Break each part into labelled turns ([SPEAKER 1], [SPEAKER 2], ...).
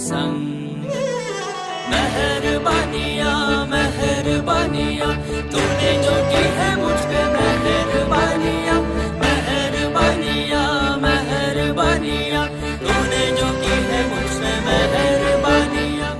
[SPEAKER 1] संग। मेहरबानियाँ मेहरबानियाँ तूने जो की है मुझ पे मेहरबानियाँ। मेहरबानियाँ मेहरबानियाँ तूने जो की है मुझ पे मेहरबानियाँ।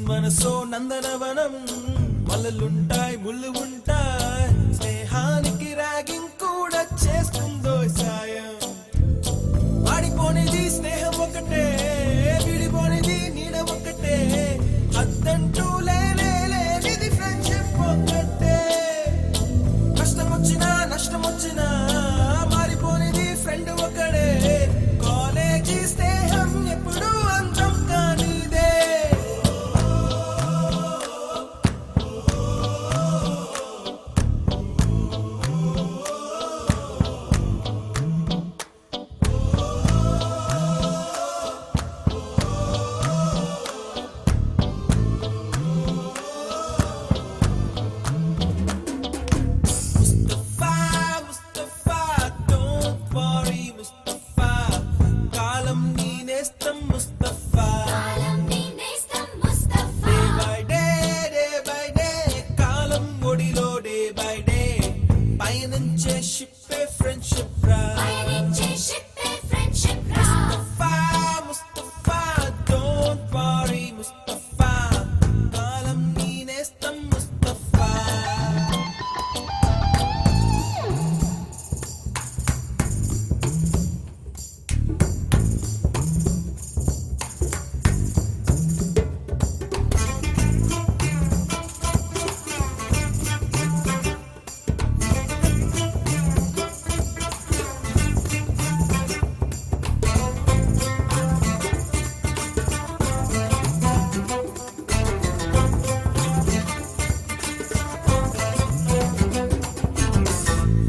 [SPEAKER 2] మనసో నందనవనం, మల్లలుంటాయి ముళ్ళు ఉంటాయి, స్నేహానికి ర్యాగింగ్ కూడా చేస్తుందో సాయం. వాడిపోనిది స్నేహం ఒకటే, విడిపోనిది నీడ ఒకటే, అద్దంటూ లేనిది ఫ్రెండ్షిప్ ఒకటే. కష్టం వచ్చినా నష్టం వచ్చినా మారిపోనిది ఫ్రెండ్ ఒకడే, కాలేజీ స్నేహం ఎప్పుడు అంతం కానిదే.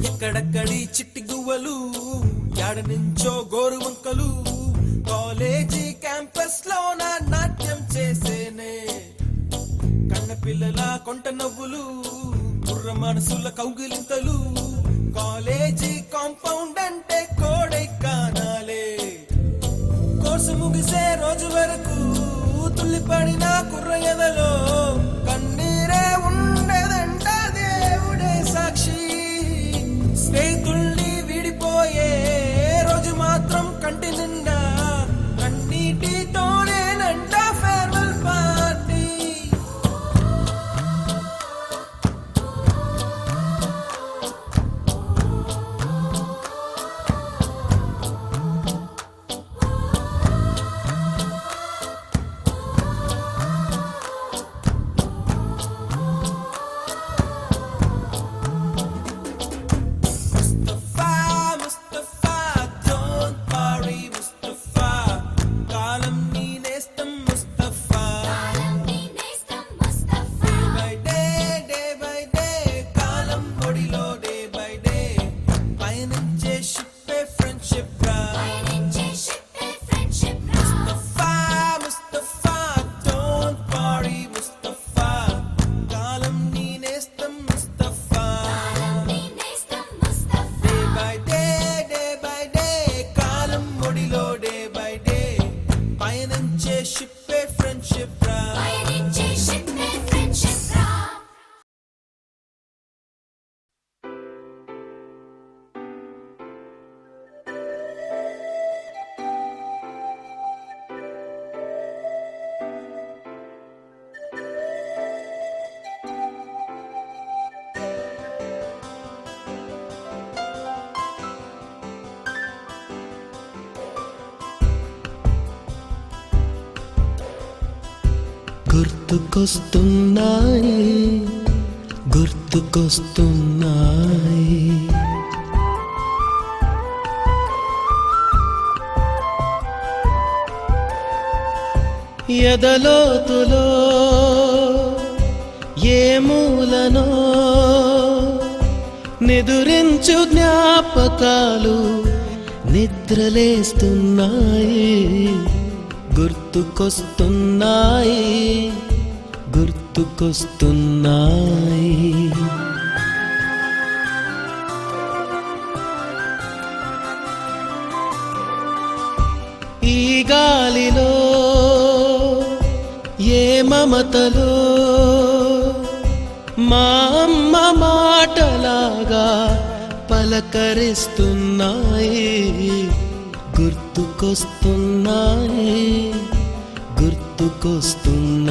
[SPEAKER 2] ఎక్కడక్కడి చిట్టి గువ్వలు, యాడ నుంచో గోరు వంకలు, కాలేజీ క్యాంపస్ లో నా నాట్యం చేసేనే. కన్న పిల్లల కొంట నవ్వులు, కుర్ర మనసుల కౌగిలింతలు, కాలేజీ కాంపౌండ్ అంటే కోడై కానాలే. కోర్సు ముగిసే రోజు వరకు తుల్లిపడిన కుర్ర ఎదలో కన్నీరే ఉండేదంట దేవుడే సాక్షి. స్నేహితుల్ని విడిపోయే రోజు మాత్రం కంటి నిండా కన్నీటితోనేనంట ఫేర్వెల్ పార్టీ.
[SPEAKER 3] గుర్తుకొస్తున్నాయి గుర్తుకొస్తున్నాయి ఎదలోతులో ఏ మూలనో నిదురించు జ్ఞాపకాలు నిద్రలేస్తున్నాయి గుర్తుకొస్తున్నాయి గుర్తుకొస్తున్నాయి ఈ గాలిలో ఏ మమతలో మా అమ్మ మాటలాగా పలకరిస్తున్నాయి గుర్తుకొస్తున్నాయి గుర్తుకొస్తున్నాయి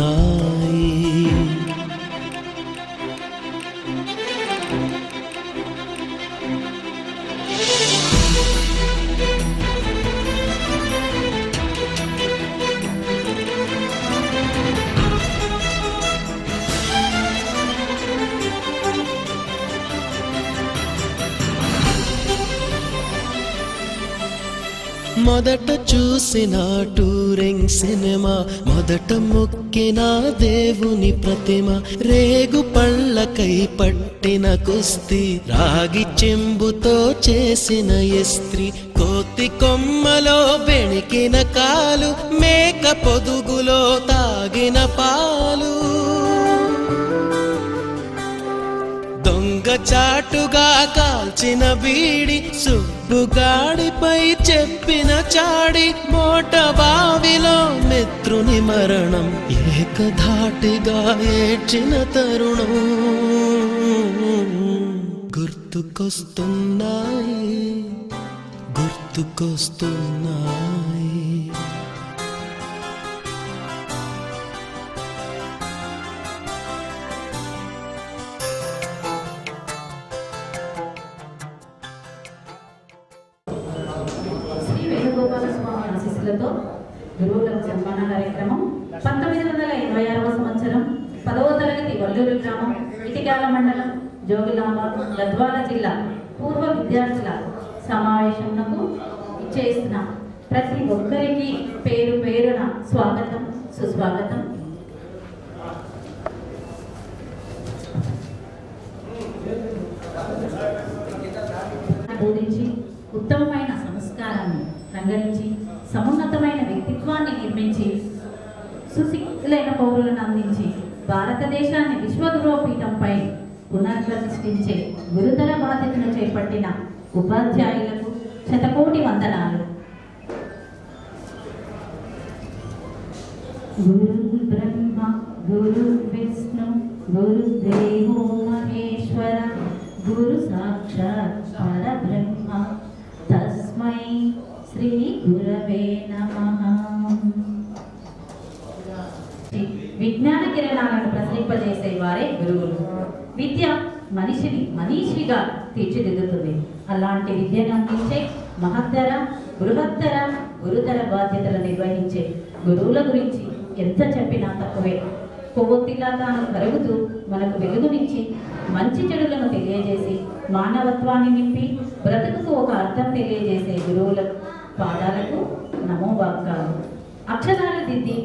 [SPEAKER 3] మొదట చూసిన టూరింగ్ సినిమా, మొదట మొక్కిన దేవుని ప్రతిమ, రేగు పళ్ళకై పట్టిన కుస్తీ, రాగి చెంబుతో చేసిన ఇస్త్రీ, కోతి కొమ్మలో బెణికిన కాలు, మేక పొదుగులో తాగిన పాలు, దొంగ చాటుగా కాల్చిన బీడి, సుబ్బుగాడిపై చెప్పిన చాడి, మోట బావిలో మిత్రుని మరణం, ఏకధాటిగా ఏడ్చిన తరుణం గుర్తుకొస్తున్నాయి, గుర్తుకొస్తున్నాయి.
[SPEAKER 4] ఆశీస్సులతో గురువులకు సన్మాన కార్యక్రమం 1986వ సంవత్సరం 10వ తరగతి వల్లూరు గ్రామం ఇటికాల మండలం జోగులాంబ గద్వాల జిల్లా పూర్వ విద్యార్థుల సమావేశంకు ఇచ్చేసిన ప్రతి ఒక్కరికి పేరు పేరున స్వాగతం, సుస్వాగతం. బోధించి ఉత్తమమైన సంస్కారాన్ని రంగరించి సమున్నతమైన వ్యక్తిత్వాన్ని నిర్మించి సుశిక్షితులైన పౌరులను అందించి భారతదేశాన్ని విశ్వగురుపీఠంపై పునర్ప్రతిష్ఠించే గురుతర బాధ్యతను చేపట్టిన ఉపాధ్యాయులకు శతకోటి వందనాలు. గురు బ్రహ్మ గురు విష్ణు గురుదేవో మహేశ్వర గురు సాక్షాత్ పరబ్రహ్మ తస్మై శ్రీ గురవే నమః. విజ్ఞాన కిరణాలను ప్రసరింపజేసే వారే గురువులు. విద్య మనిషిని మనీషిగా తీర్చిదిద్దుతుంది. అలాంటి విద్యను అందించే మహత్తర బృహత్తర గురుతర బాధ్యతలు నిర్వహించే గురువుల గురించి ఎంత చెప్పినా తక్కువే. కొవ్వొత్తిలా తాను కరుగుతూ మనకు వెలుగునిచ్చి మంచి చెడులను తెలియజేసి మానవత్వాన్ని నింపి బ్రతుకుకు ఒక అర్థం తెలియజేసే గురువుల పాదాలకు నమోవాక్కాలు. అక్షరాలు దిద్ది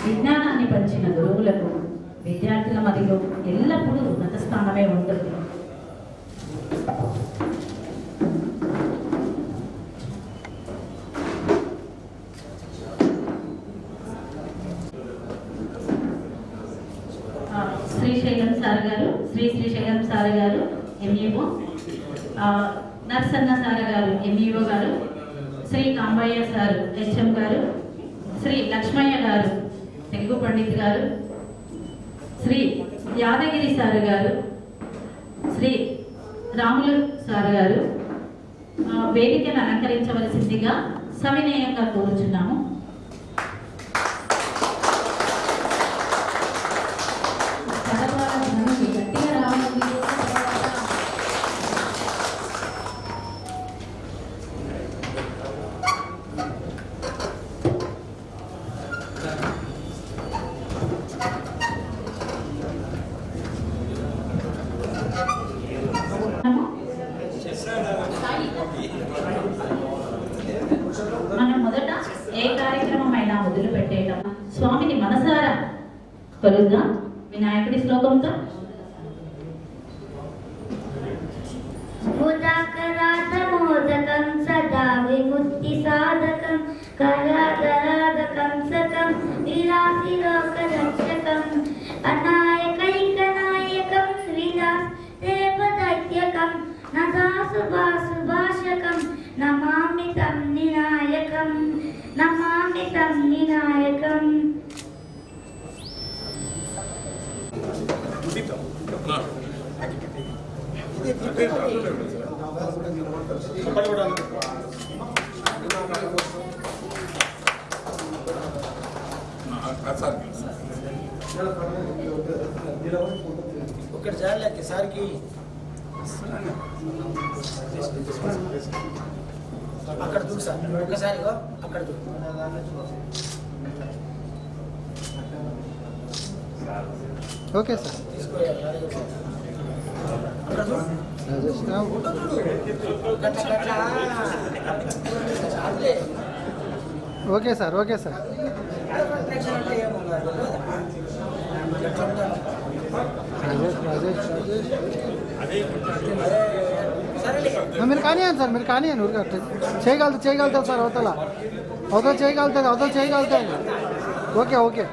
[SPEAKER 4] విజ్ఞానాన్ని పంచిన గురువులకు విద్యార్థుల మదిలో ఎల్లప్పుడూ ఉన్నత స్థానమే ఉంటుంది. శ్రీశైలం సార్ గారు ఎంఈఓ, నర్సన్న సార్ గారు ఎంఈఓ గారు, శ్రీ కాంబయ్య సారు హెచ్ఎం గారు, శ్రీ లక్ష్మయ్య గారు తెలుగు పండిత్ గారు, శ్రీ యాదగిరి సారు గారు, శ్రీ రాములు సారు గారు వేదికను అలంకరించవలసిందిగా సవినయంగా కోరుచున్నాము. మనం మొదట ఏ కార్యక్రమం అయినా మొదలు పెట్టేయటం స్వామిని మనసారా కొలుద్దాం. వినాయకుడి శ్లోకంతో
[SPEAKER 5] మోదకం సదా విముక్తి సాధకం కళాకరాధకం సకం విలాసి లోక రక్షకం అనాయకైకనాయకం విలాస్ దేవదైత్యకం నదాసుభాసుభాషకం నమామి తం వినాయకం నమామి తం వినాయకం.
[SPEAKER 2] ఒకటి చాలకి సార్కి అక్కడ దూకు సార్, ఒక్కసారి అక్కడ దూకు.
[SPEAKER 6] ఓకే సార్
[SPEAKER 2] అక్కడ దూకు. చాలే
[SPEAKER 6] okay sir, okay sir. Rajesh మీరు కానివ్వండి సార్, మీరు కానివ్వండి. ఊరికే చేయగలుగుతారు సార్. అవతల చేయగలుగుతుంది. Okay okay.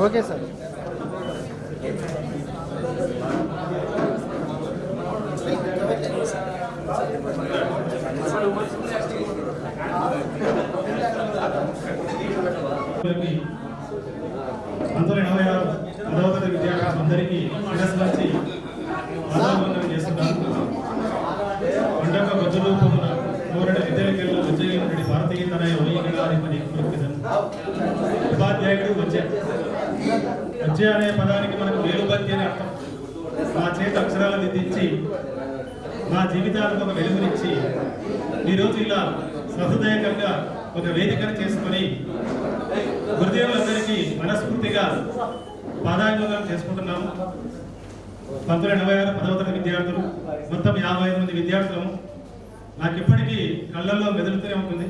[SPEAKER 6] Okay sir.
[SPEAKER 7] విద్యార్థులందరికీ శిరస్సు వంచి చేస్తున్నారు. పండగ గొజ్జలు కోరడ విద్యాలయంలో విద్యగిరి భారతీయ తనయ ఒలిగారి ఉపాధ్యాయుడు వచ్చే అనే పదానికి మనకు వేలుబత్తి అని అర్థం. మా చేత అక్షరాలు దిద్దించి మా జీవితాలకు ఒక వెలుగునిచ్చి ఈరోజు ఇలా సహృదయంగా ఒక వేదికను చేసుకొని గురుదేవులందరికీ మనస్ఫూర్తిగా పాదాభివందనం చేసుకుంటున్నాము. 1986 10వ తరగతి విద్యార్థులు మొత్తం 55 మంది విద్యార్థులము. నాకు ఇప్పటికీ కళ్ళల్లో మెదులుతూనే ఉంటుంది.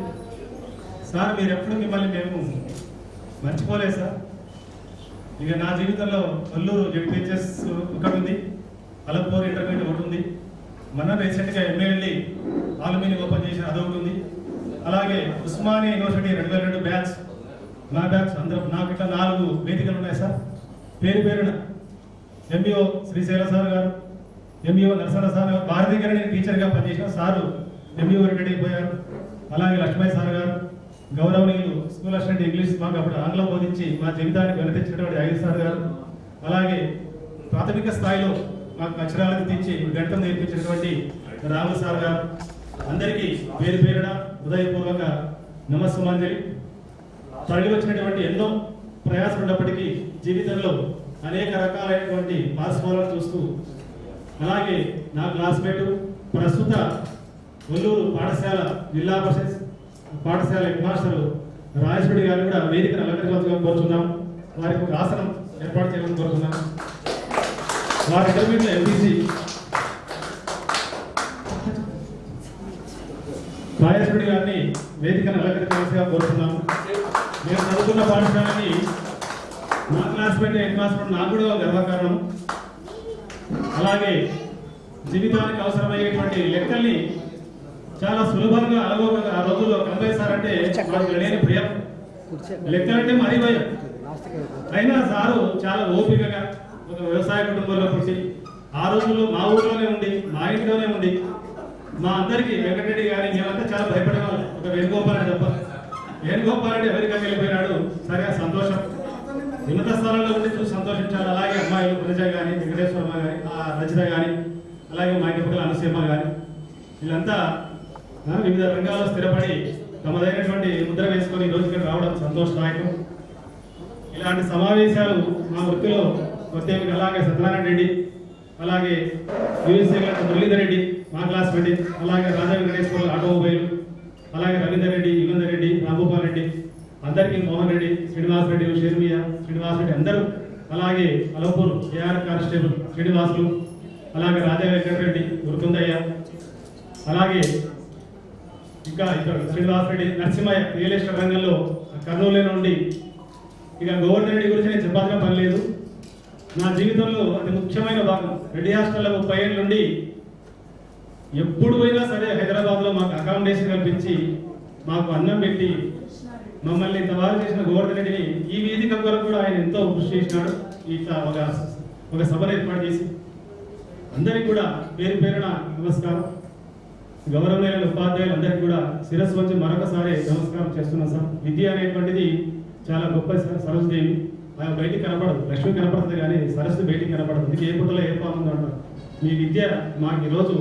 [SPEAKER 7] సార్ మీరు ఎప్పుడు మిమ్మల్ని మేము మర్చిపోలేదు సార్. ఇక నా జీవితంలో కొల్లూరు జెడ్పీహెచ్ఎస్ ఒకటి ఉంది, అలంపూర్ ఇంటర్మీడియట్ ఒకటి ఉంది, మన రీసెంట్గా ఎంఏఎల్ఈ ఆలుమీని ఓపెన్ చేసిన అదొకటి ఉంది. అలాగే ఉస్మానియా యూనివర్సిటీ 2002 బ్యాచ్, నా బ్యాచ్ అందరూ నాకు ఇట్లా 4 వేదికలు ఉన్నాయి సార్. పేరున ఎంబీఓ శ్రీశైల సార్ గారు, ఎంబీఓ నరసన్న సార్ గారు, భారతీ గారు నేను టీచర్గా పనిచేసిన సారు ఎంబీఓ రిటైర్ అయిపోయారు. అలాగే లక్ష్మయ్య సార్ గారు, గౌరవనీయులు స్కూల్ అసిస్టెంట్ ఇంగ్లీష్ మాకు అప్పుడు ఆంగ్లం బోధించి మా జీవితానికి వెనతిచ్చినటువంటి ఐదు సార్ గారు, అలాగే ప్రాథమిక స్థాయిలో మాకు అక్షరాలకు తెచ్చి గణితం నేర్పించినటువంటి రాహుల్ సార్ గారు, అందరికీ పేరున హృదయపూర్వక నమస్సుమాంజలి. తరలి వచ్చినటువంటి ఎన్నో ప్రయాసం ఉన్నప్పటికీ జీవితంలో అనేక రకాలైనటువంటి పార్శ్వాలను చూస్తూ, అలాగే నా క్లాస్మేటు ప్రస్తుత కొల్లూరు పాఠశాల జిల్లా పరిషత్ పాఠశాల హెడ్ మాస్టర్ రాజేశ్వరి గారు కూడా వేదికను అలంకరించవలసిగా కోరుతున్నాం. వారికి ఒక ఆసనం ఏర్పాటు చేయాలని కోరుతున్నాం. వారి ఇంటర్మీడియట్ ఎంపీసీ రాజేశ్వరి గారిని వేదికను అలంకరించవలసిగా కోరుతున్నాం. నేను చదువుకున్న పాఠశాలని నా క్లాస్మేట్ హెడ్ మాస్టర్ నాకు కూడా గర్వకారణం. అలాగే జీవితానికి అవసరమయ్యేటువంటి లెక్కల్ని చాలా సులభంగా అలవోకగా ఆ రోజుల్లో కంపేసారంటే మాకు లేని ప్రియం. లెక్కలంటే మరీ భయం. అయినా సారు చాలా ఓపికగా ఒక వ్యవసాయ కుటుంబంలో పుట్టి ఆ రోజుల్లో మా ఊర్లోనే ఉండి మా ఇంట్లోనే ఉండి మా అందరికీ వెంకటరెడ్డి గారి మేమంతా చాలా భయపడేవాళ్ళం. ఒక వేణుగోపాల్ అని తప్ప. వేణుగోపాల్ అంటే అమెరికాకి వెళ్ళిపోయినాడు, సరిగా సంతోషం, ఉన్నత స్థానంలో ఉండి చూసి సంతోషించాలి. అలాగే అమ్మాయిలు ప్రజ కానీ వెంకటేశ్వరమ్మ కానీ రచిత కానీ అలాగే మా ఇంటి పక్కల అనసూయమ్మ కానీ వీళ్ళంతా వివిధ రంగాల్లో స్థిరపడి తమదైనటువంటి ముద్ర వేసుకొని ఈ రోజుకి రావడం సంతోషదాయకం. ఇలాంటి సమావేశాలు మా వృత్తిలో ప్రత్యేకంగా అలాగే సత్యనారాయణ రెడ్డి, అలాగే యూఎస్ఏ మురళీధర్ రెడ్డి మా క్లాస్మేట్, అలాగే రాజా వెంకటేశ్వర ఆటోమొబైల్, అలాగే రవీందర్ రెడ్డి, యుగంధర్ రెడ్డి, రాంగోపాల్ రెడ్డి, అందరికీ మోహన్ రెడ్డి, శ్రీనివాస్ రెడ్డి, షేర్మియా శ్రీనివాస్ రెడ్డి అందరూ, అలాగే అలంపూర్ ఏఆర్ కానిస్టేబుల్ శ్రీనివాసులు, అలాగే రాజా వెంకటరెడ్డి, గురుకుందయ్య, అలాగే ఇంకా ఇక్కడ శ్రీనివాస్ రెడ్డి, నరసింహయ్య రియల్ ఎస్టేట్ రంగంలో కర్నూలు నుండి. ఇక గోవర్ధన్ రెడ్డి గురించి నేను చెప్పాల్సిన పని లేదు. నా జీవితంలో అతి ముఖ్యమైన భాగం. రెడ్డి హాస్టల్లో 30 ఏళ్ళ నుండి ఎప్పుడు పోయినా సరే హైదరాబాద్లో మాకు అకామిడేషన్ కల్పించి మాకు అన్నం పెట్టి మమ్మల్ని ఇంతవారు చేసిన గోవర్ధన్ రెడ్డిని ఈ వేదిక వరకు కూడా ఆయన ఎంతో కృషి చేసినాడు. ఇట్లా ఒక సభను ఏర్పాటు చేసి అందరికీ కూడా పేరున నమస్కారం. గౌరవనీయులైన ఉపాధ్యాయులు అందరికీ కూడా శిరస్సు వంచి మరొకసారి నమస్కారం చేస్తున్నాం సార్. విద్య అనేటువంటిది చాలా గొప్ప సరస్వదేవి. ఆమె బయటికి కనపడదు, లక్ష్మి కనపడుతుంది కానీ సరస్వతి బయటికి కనపడదు. ఇది ఏ పుట్టలో ఏ పాముందో అంటారు. మీ విద్య మాకు ఈరోజు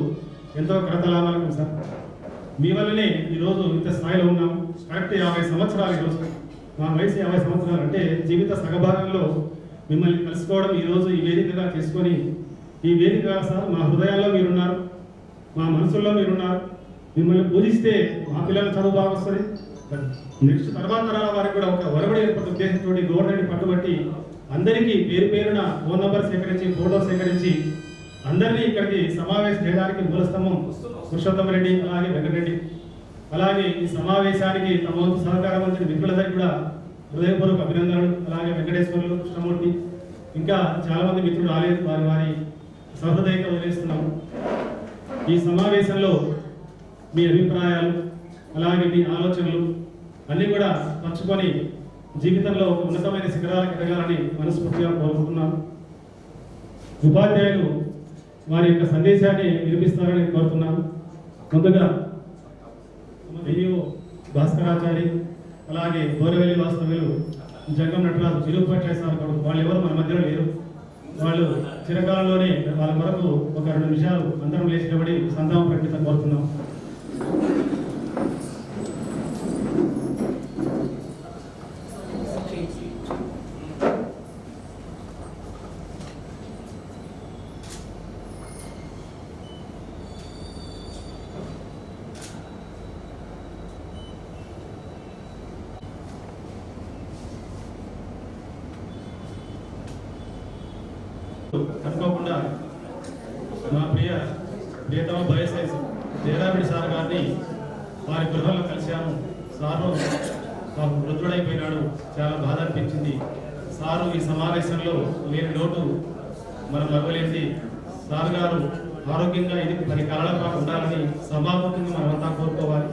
[SPEAKER 7] ఎంతో కరతలాభాలు సార్. మీ వల్లనే ఈరోజు ఇంత స్థాయిలో ఉన్నాము. కరెక్ట్ 50 సంవత్సరాలు ఈరోజు. మా వయసు 50 సంవత్సరాలు అంటే జీవిత సగభాగంలో మిమ్మల్ని కలుసుకోవడం ఈరోజు ఈ వేదికగా చేసుకొని, ఈ వేదిక సార్ మా హృదయాల్లో మీరున్నారు, మా మనసుల్లో మీరున్నారు. మిమ్మల్ని పూజిస్తే మా పిల్లల చదువు బాగా వస్తుంది, నెక్స్ట్ తర్వాత తరాల వారికి కూడా ఒక ఒరబడి ఏర్పడే ఉద్దేశంతో గవర్నమెంట్ పట్టుబట్టి అందరికీ పేరున ఫోన్ నంబర్ సేకరించి ఫోటో సేకరించి అందరినీ ఇక్కడికి సమావేశం చేయడానికి మూలస్తంభం పురుషోత్తమ రెడ్డి, అలాగే వెంకటరెడ్డి, అలాగే ఈ సమావేశానికి తమ వంతు సహకారం అందించిన మిత్రులందరికీ కూడా హృదయపూర్వక అభినందనలు. అలాగే వెంకటేశ్వర్లు, కృష్ణమూర్తి, ఇంకా చాలా మంది మిత్రులు రాలేదు, వారి సహృదయంగా వదిలేస్తున్నాము. ఈ సమావేశంలో మీ అభిప్రాయాలు, అలాగే మీ ఆలోచనలు అన్నీ కూడా పంచుకొని జీవితంలో ఉన్నతమైన శిఖరాలకు ఎదగాలని మనస్ఫూర్తిగా కోరుకుంటున్నాను. ఉపాధ్యాయులు వారి యొక్క సందేశాన్ని వినిపిస్తారని కోరుతున్నాను. ముందుగా భాస్కరాచారి, అలాగే గౌరవెల్లి వాస్తవ్యులు జంగం నటరాజు, చిరుపట్ల సార్ కొడుకు, వాళ్ళు ఎవరు మన మధ్యలో లేరు. వాళ్ళు చిరకాలంలోనే వాళ్ళ కొరకు ఒక 2 నిమిషాలు అందరం లేచి నిలబడి సంతాప ప్రకటన కోరుతున్నాం. అనుకోకుండా మా ప్రియతమ బయోసైన్స్ దేరావిడి సార్ గారిని వారి గృహంలో కలిశాను. సారు మాకు వృద్ధుడైపోయినాడు, చాలా బాధ అనిపించింది. సారు ఈ సమావేశంలో లేని లోటు మనం మరవలేసి, సార్ గారు ఆరోగ్యంగా ఇది 10 కాలాల పాటు ఉండాలని సభాముఖంగా మనమంతా కోరుకోవాలి.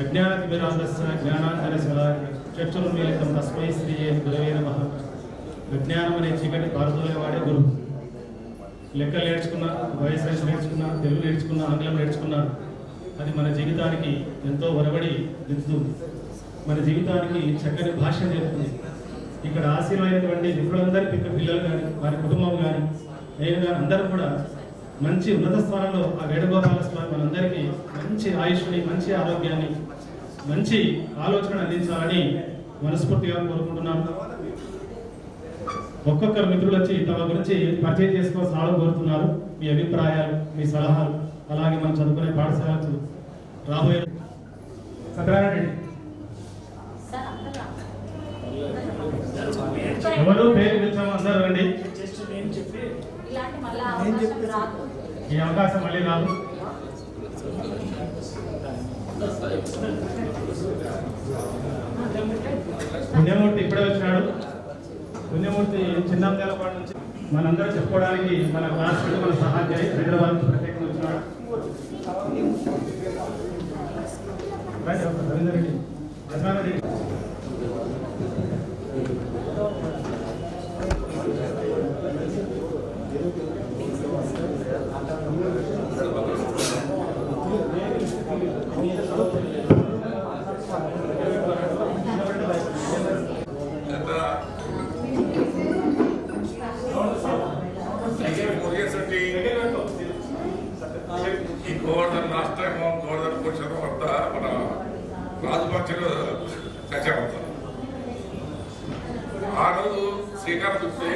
[SPEAKER 7] అజ్ఞానతిమిరాంధస్య జ్ఞానాంజనశలాకయ చక్షురున్మీలితం తస్మై శ్రీయే గురవే నమః. విజ్ఞానం అనే చీకటి పారుదోలేవాడే గురువు. లెక్కలు నేర్చుకున్నా, బయోసైన్స్ నేర్చుకున్నా, తెలుగు నేర్చుకున్నా, ఆంగ్లం నేర్చుకున్నా, అది మన జీవితానికి ఎంతో ఒరబడి దిద్దుతుంది, మన జీవితానికి చక్కని భాష నేర్పుతుంది. ఇక్కడ ఆశీర్వైనటువంటి మిత్రులందరి పిల్లలు కానీ, వారి కుటుంబం కానీ, నేను కానీ అందరూ కూడా మంచి ఉన్నత స్థానంలో ఆ వేణుగోపాల స్వామి మనందరికీ మంచి ఆయుష్ని, మంచి ఆరోగ్యాన్ని, మంచి ఆలోచన అందించాలని మనస్ఫూర్తిగా కోరుకుంటున్నాను. ఒక్కొక్కరు మిత్రులు వచ్చి తమ గురించి పరిచయం చేసుకోవాల్సిన కోరుతున్నారు. మీ అభిప్రాయాలు, మీ సలహాలు, అలాగే మనం చదువుకునే పాఠశాలకు రాబోయే సత్యనారాయణ ఎవరు పేరు పిలిచాము అందరూ రండి. ఈ అవకాశం మళ్ళీ రాదు. పుణ్యమూర్తి ఇప్పుడే వచ్చినాడు. పుణ్యమూర్తి చిన్నందేలపాడు నుంచి మనందరూ చెప్పుకోవడానికి మన క్లాస్మేట్, మన సహాధ్యాయి హైదరాబాద్ నుంచి ప్రత్యేకంగా వచ్చినాడు. రవీందర్ రెడ్డి, రెడ్డి
[SPEAKER 8] ఈ గోవర్ధన్ లాస్ట్ టైం గోవర్ధన్ కూర్చొని వద్ద మన రాజపక్షలు చర్చ ఆ రోజు శ్రీకారం చూస్తే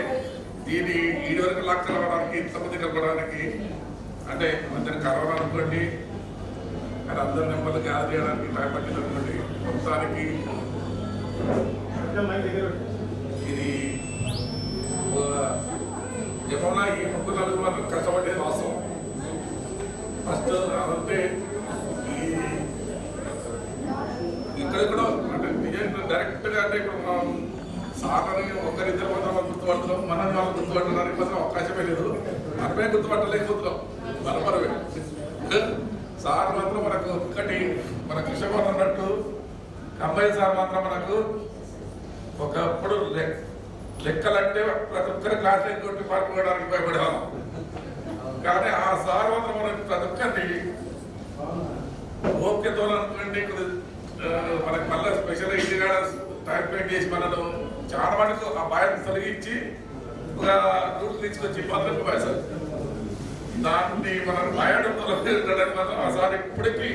[SPEAKER 8] దీన్ని 7 వరకు లక్షలు అవ్వడానికి, ఇంతమంది నిలబడడానికి, అంటే అందరిని కరోనా అనుకోండి, కానీ అందరి నెంబర్లు గ్యాదర్ చేయడానికి భయపడింది అనుకోండి. మొత్తానికి ఇది ఏమన్నా ఈ 3-4 మంది కష్టపడేది వాస్తవం. ఫస్ట్ అదంటే ఇక్కడ అంటే నిజంగా డైరెక్ట్గా అంటే ఇప్పుడు మనం సాధారణ ఒకరిద్దరు మాత్రం గుర్తుపడుతున్నాం, మనం వాళ్ళు గుర్తుపట్టడానికి మాత్రం అవకాశమే లేదు. మనమే గుర్తుపట్టలేకపోతున్నాం, మనమే సార్ మాత్రం మనకు ఒక్కటి మన కృష్ణమోహన్ అన్నట్టు అమ్మాయి సార్ మాత్రం మనకు ఒకప్పుడు లెక్కలంటే ప్రతి ఒక్కరి క్లాస్ కొట్టి పాల్గొనడానికి భయపడేవాళ్ళం. కానీ ఆ సార్ మాత్రం మనకు ప్రతి ఒక్కరిని ఓపికతో అనుకోండి, మనకి మళ్ళీ స్పెషల్ ఇంజనీర్స్ టైం స్పెండ్ చేసి మనను చాలా మటుకు ఆ భయాన్ని తొలగించి ఒక రూట్ తీసుకొచ్చి పద్ధతి సార్ దాన్ని మనం భయాన్ని తొలగించడానికి మాత్రం ఆ సార్ ఇప్పటికీ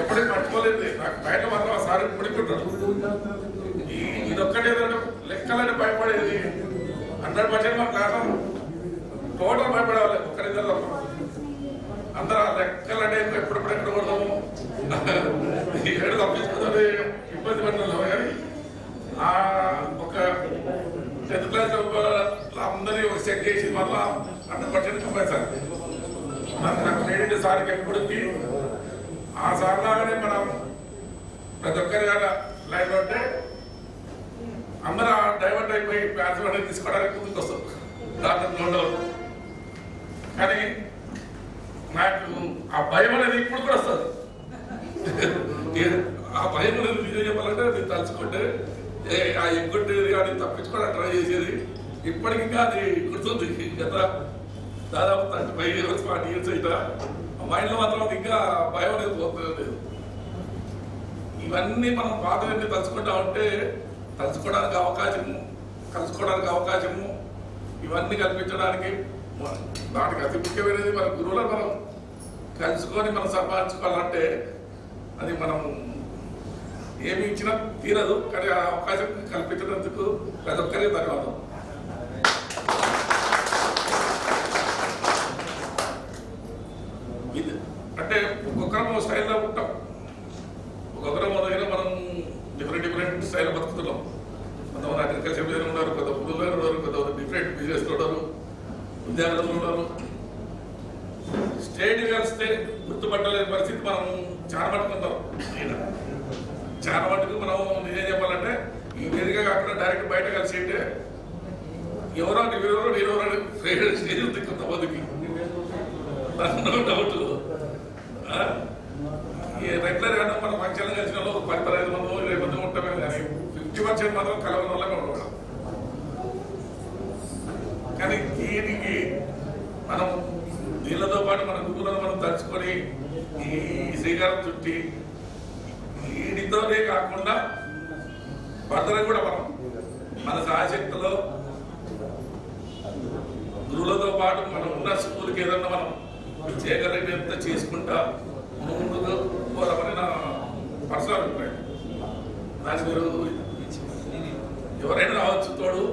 [SPEAKER 8] ఎప్పటికీ పట్టుకోలేదు. నాకు బయట మాత్రం ఆ సార్ ఇప్పటికీ ఉంటాడు. ఇదొక్కటే లెక్కలని భయపడేది 100% మన క్లాస్ టోటల్ భయపడేవాళ్ళు. ఒక్కరిద్దరు అందరూ ఆ లెక్కలంటే ఎప్పుడెప్పుడు కొడతాము, ఏడు తప్పించుకుంటే ఇబ్బంది పడతాము. కానీ ఒక 10th క్లాస్ అందరినీ ఒక సెట్ చేసి మళ్ళా 100% కంపల్సరీ సార్. నాకు క్రెడిట్ సార్కి ఎప్పటికీ ఆ సార్ లాగానే మనం ప్రతి ఒక్కరి లైఫ్ ఉంటే అందరూ డైవర్ట్ అయిపోయి ప్యాన్స్ అనేది తీసుకోవడానికి ముందుకు వస్తాం దాంట్లో ఉండవు. కానీ నాకు ఆ భయం అనేది ఇప్పుడు కూడా వస్తుంది. ఆ భయం అనేది నిజం చెప్పాలంటే అది తలుచుకుంటే ఆ ఎగ్గుంటేది కానీ తప్పించుకోవడానికి ట్రై చేసేది ఇప్పటికి ఇంకా అది గుర్తుంది. గత దాదాపు 35 years 40 years అయితే మైండ్లో మాత్రం అది ఇంకా భయం అనేది పోతుంది. ఇవన్నీ మనం పాతవన్నీ తలుచుకుంటా ఉంటే తలుచుకోవడానికి అవకాశము, కలుసుకోవడానికి అవకాశము, ఇవన్నీ కల్పించడానికి దానికి అతి ముఖ్యమైనది మన గురువులను మనం కలుసుకొని మనం సంపాదించుకోవాలంటే అది మనం ఏమి ఇచ్చినా తీరదు. కానీ ఆ అవకాశం కల్పించినందుకు ప్రతి ఒక్కరికి ధన్యవాదం. అంటే ఒక్కొక్కరం స్టైల్లో ఉంటాం, ఒక్కొక్కరం దగ్గర మనం డిఫరెంట్ స్టైల్ బతుకుతున్నాం. కొంతమంది అగ్రికల్చర్ మీద ఉన్నారు, కొంత పురుగులు ఉన్నారు, కొంతమంది డిఫరెంట్ బిజినెస్ ఉన్నారు, విద్యార్థులు ఉన్నారు. స్టేట్ కలిస్తే గుర్తుపట్టలేని పరిస్థితి మనం చాలా మట్టుకుంటాం. చాలా మట్టుకు మనం నిజం చెప్పాలంటే ఈ వేదిక కాకుండా డైరెక్ట్ బయట కలిసి అంటే ఎవరో స్టేజ్ ఉంది కొంతమందికి డౌట్. రెగ్యులర్ గా మనం ఫంక్షన్ కలిసిన 10-15 మంది 20 మంది ఉంటామే కానీ 50% మాత్రం కలవని వల్ల ఉండడం. కానీ దీనికి మనం దీనితో పాటు మన గురువులను మనం తలుచుకొని ఈ శ్రీకారం చుట్టి వీటితోనే కాకుండా భద్ర కూడా మనం మన సాయశక్తిలో గురువులతో పాటు మనం ఉన్న స్కూల్కి ఏదన్నా మనం చేయగలిగినంత చేసుకుంటా ముందుకు పోదామని నా పర్సనల్ అభిప్రాయం. దానికి మీరు ఎవరైనా రావచ్చు తోడు.